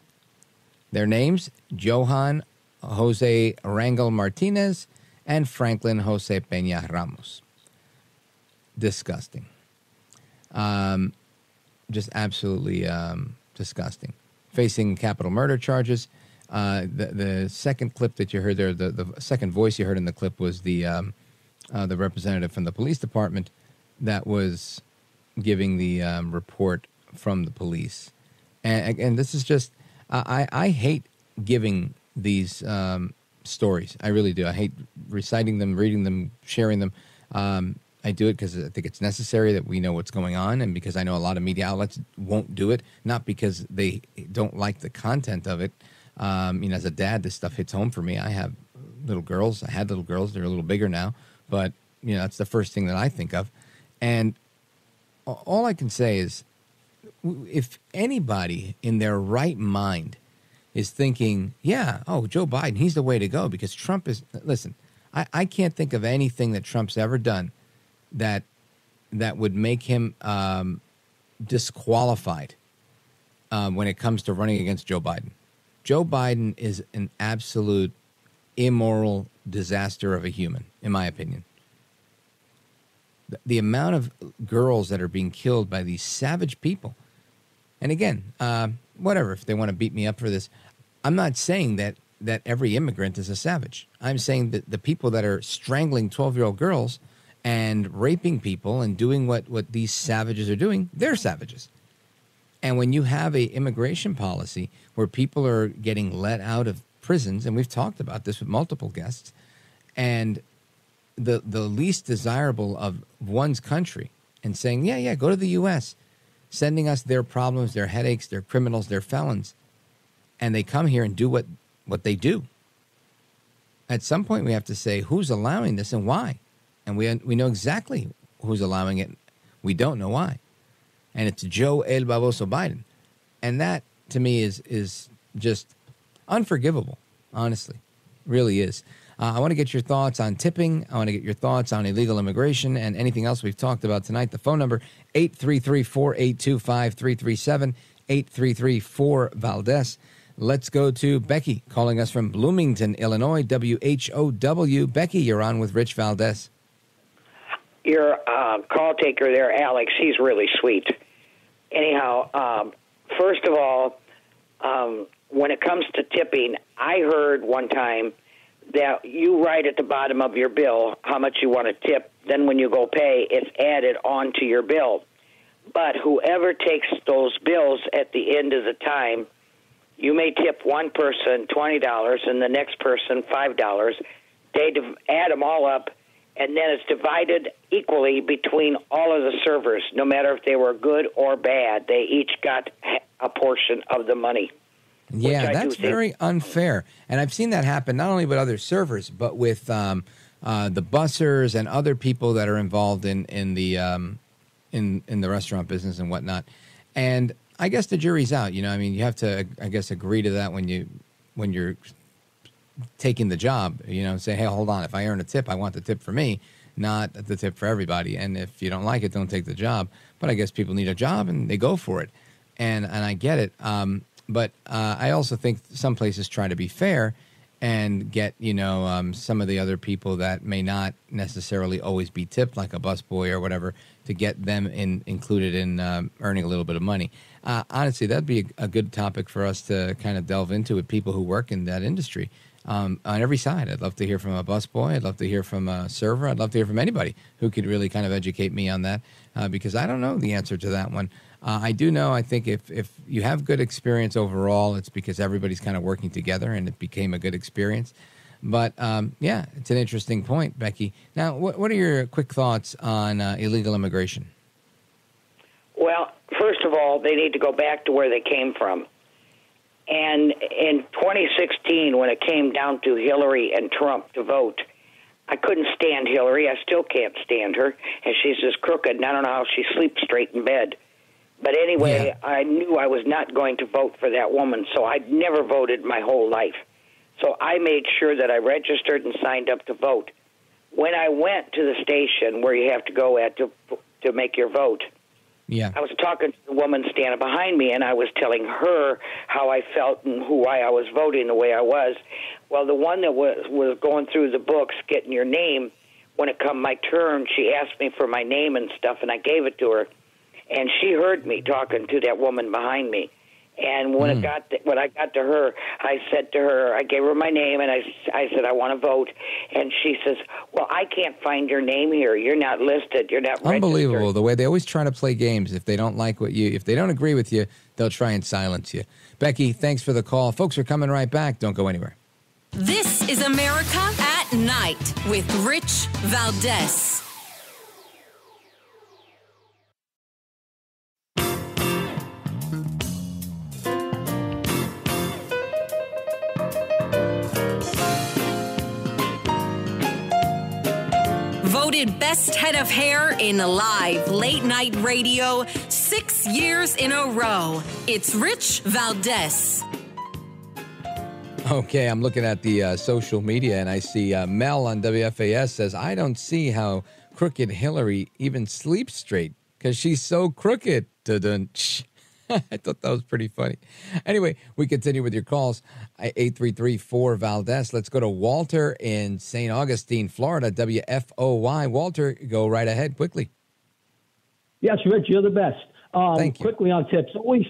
[SPEAKER 2] Their names, Johan Jose Rangel Martinez and Franklin Jose Peña Ramos. Disgusting. Just absolutely disgusting. Facing capital murder charges. The second clip that you heard there, the second voice you heard in the clip was the representative from the police department that was giving the report from the police. And this is just, I hate giving these stories. I really do. I hate reciting them, reading them, sharing them. I do it because I think it's necessary that we know what's going on, and because I know a lot of media outlets won't do it, not because they don't like the content of it. As a dad, this stuff hits home for me. I have little girls. I had little girls. They're a little bigger now, but that's the first thing that I think of. And all I can say is, if anybody in their right mind is thinking, Joe Biden, he's the way to go because Trump is, listen, I can't think of anything that Trump's ever done that would make him disqualified when it comes to running against Joe Biden. Joe Biden is an absolute immoral disaster of a human, in my opinion. The amount of girls that are being killed by these savage people. And again, whatever, if they want to beat me up for this, I'm not saying that every immigrant is a savage. I'm saying that the people that are strangling 12-year-old girls and raping people and doing what these savages are doing, they're savages. And when you have a immigration policy where people are getting let out of prisons, and we've talked about this with multiple guests, and the least desirable of one's country, and saying, go to the U.S., sending us their problems, their headaches, their criminals, their felons, and they come here and do what they do. At some point, we have to say who's allowing this and why. And we know exactly who's allowing it. We don't know why. And it's Joe El Baboso Biden. And that, to me, is just unforgivable, honestly. Really is. I want to get your thoughts on tipping. I want to get your thoughts on illegal immigration and anything else we've talked about tonight. The phone number, 833-482-5337, 833-4-VALDEZ. Let's go to Becky calling us from Bloomington, Illinois, WHOW. Becky, you're on with Rich Valdez.
[SPEAKER 5] Your call taker there, Alex, he's really sweet. Anyhow, first of all, when it comes to tipping, I heard one time that you write at the bottom of your bill how much you want to tip. Then when you go pay, it's added onto your bill. But whoever takes those bills at the end of the time, you may tip one person $20 and the next person $5. They add them all up, and then it's divided equally between all of the servers, no matter if they were good or bad. They each got a portion of the money.
[SPEAKER 2] Yeah, that's very unfair. And I've seen that happen not only with other servers, but with the bussers and other people that are involved in the restaurant business and whatnot. And I guess the jury's out. You have to, I guess, agree to that when you're taking the job. Say, hey, hold on. If I earn a tip, I want the tip for me, not the tip for everybody. And if you don't like it, don't take the job. But I guess people need a job and they go for it. And I get it. But I also think some places try to be fair and get, some of the other people that may not necessarily always be tipped, like a busboy or whatever, to get them included in earning a little bit of money. Honestly, that'd be a good topic for us to kind of delve into with people who work in that industry on every side. I'd love to hear from a busboy. I'd love to hear from a server. I'd love to hear from anybody who could really kind of educate me on that because I don't know the answer to that one. I do know, I think if you have good experience overall, it's because everybody's kind of working together and it became a good experience. But, it's an interesting point, Becky. Now, what are your quick thoughts on illegal immigration?
[SPEAKER 5] Well, first of all, they need to go back to where they came from. And in 2016, when it came down to Hillary and Trump to vote, I couldn't stand Hillary. I still can't stand her. And she's just crooked, and I don't know how she sleeps straight in bed. But anyway, I knew I was not going to vote for that woman, so I'd never voted my whole life. So I made sure that I registered and signed up to vote. When I went to the station where you have to go at to make your vote, I was talking to the woman standing behind me, and I was telling her how I felt and why I was voting the way I was. Well, the one that was going through the books, getting your name, when it come my turn, she asked me for my name and stuff, and I gave it to her. And she heard me talking to that woman behind me. And when when I got to her, I said to her, I gave her my name, and I said, I want to vote. And she says, well, I can't find your name here. You're not listed. You're not registered.
[SPEAKER 2] Unbelievable, the way they always try to play games. If they don't like if they don't agree with you, they'll try and silence you. Becky, thanks for the call. Folks are coming right back. Don't go anywhere.
[SPEAKER 1] This is America at Night with Rich Valdez. Voted best head of hair in live late night radio 6 years in a row. It's Rich Valdez.
[SPEAKER 2] Okay, I'm looking at the social media, and I see Mel on WFAS says, I don't see how crooked Hillary even sleeps straight because she's so crooked. Dun-dun-ch. I thought that was pretty funny. Anyway, we continue with your calls. 833-4-VALDEZ. Let's go to Walter in St. Augustine, Florida, WFOY. Walter, go right ahead quickly.
[SPEAKER 3] Yes, Rich, you're the best.
[SPEAKER 2] Thank you.
[SPEAKER 3] Quickly on tips. Always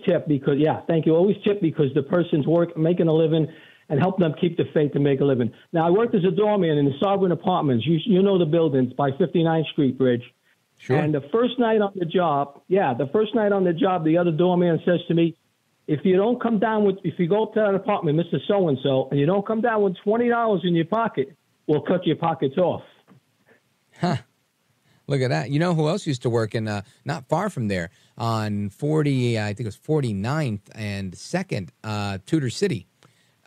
[SPEAKER 3] tip because, thank you. Always tip because the person's making a living, and help them keep the faith to make a living. Now, I worked as a doorman in the Sovereign Apartments. You know the buildings by 59th Street Bridge.
[SPEAKER 2] Sure.
[SPEAKER 3] And the first night on the job, the other doorman says to me, if you go up to that apartment, Mr. So-and-so, and you don't come down with $20 in your pocket, we'll cut your pockets off.
[SPEAKER 2] Huh. Look at that. You know who else used to work in, not far from there, on 40, I think it was 49th and 2nd, Tudor City,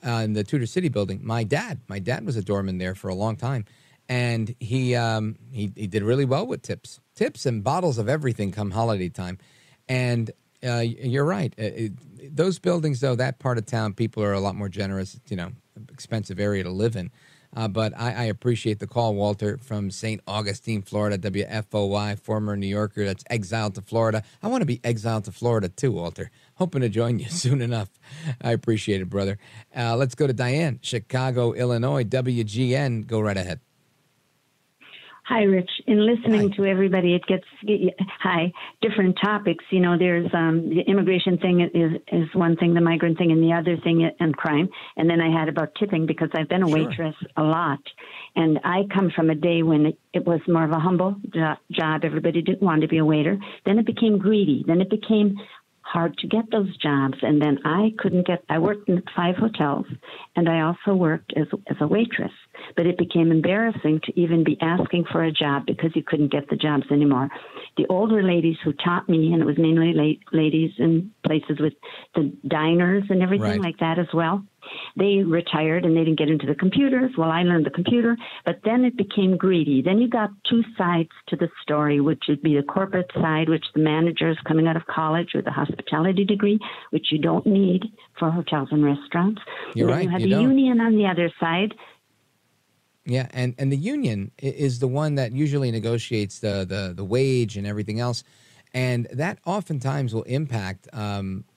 [SPEAKER 2] in the Tudor City building. My dad was a doorman there for a long time. And he did really well with tips and bottles of everything come holiday time. And you're right. Those buildings, though, that part of town, people are a lot more generous. It's, expensive area to live in. But I appreciate the call, Walter, from St. Augustine, Florida, WFOY, former New Yorker that's exiled to Florida. I want to be exiled to Florida, too, Walter. Hoping to join you soon enough. I appreciate it, brother. Let's go to Diane, Chicago, Illinois, WGN. Go right ahead.
[SPEAKER 11] Hi, Rich. In listening to everybody, it gets different topics. There's the immigration thing is one thing, the migrant thing, and the other thing, and crime. And then I had about tipping because I've been a waitress a lot, and I come from a day when it was more of a humble job. Everybody didn't want to be a waiter. Then it became greedy. Then it became hard to get those jobs, and then I worked in 5 hotels, and I also worked as a waitress, but it became embarrassing to even be asking for a job because you couldn't get the jobs anymore. The older ladies who taught me, and it was mainly ladies in places with the diners and everything like that as well, they retired and they didn't get into the computers. Well, I learned the computer, but then it became greedy. Then you got 2 sides to the story, which would be the corporate side, which the managers coming out of college with a hospitality degree, which you don't need for hotels and restaurants.
[SPEAKER 2] You're right.
[SPEAKER 11] You have the union on the other side.
[SPEAKER 2] Yeah, and the union is the one that usually negotiates the wage and everything else. And that oftentimes will impact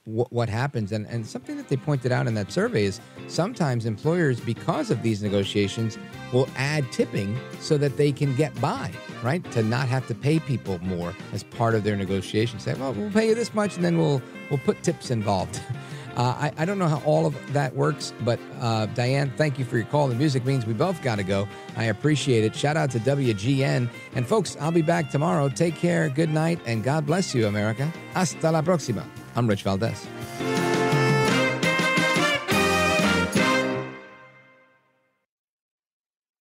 [SPEAKER 2] what happens. And something that they pointed out in that survey is sometimes employers, because of these negotiations, will add tipping so that they can get by, right? To not have to pay people more as part of their negotiation. Say, well, we'll pay you this much, and then we'll put tips involved. I don't know how all of that works, but Diane, thank you for your call. The music means we both got to go. I appreciate it. Shout out to WGN. And folks, I'll be back tomorrow. Take care, good night, and God bless you, America. Hasta la próxima. I'm Rich Valdez.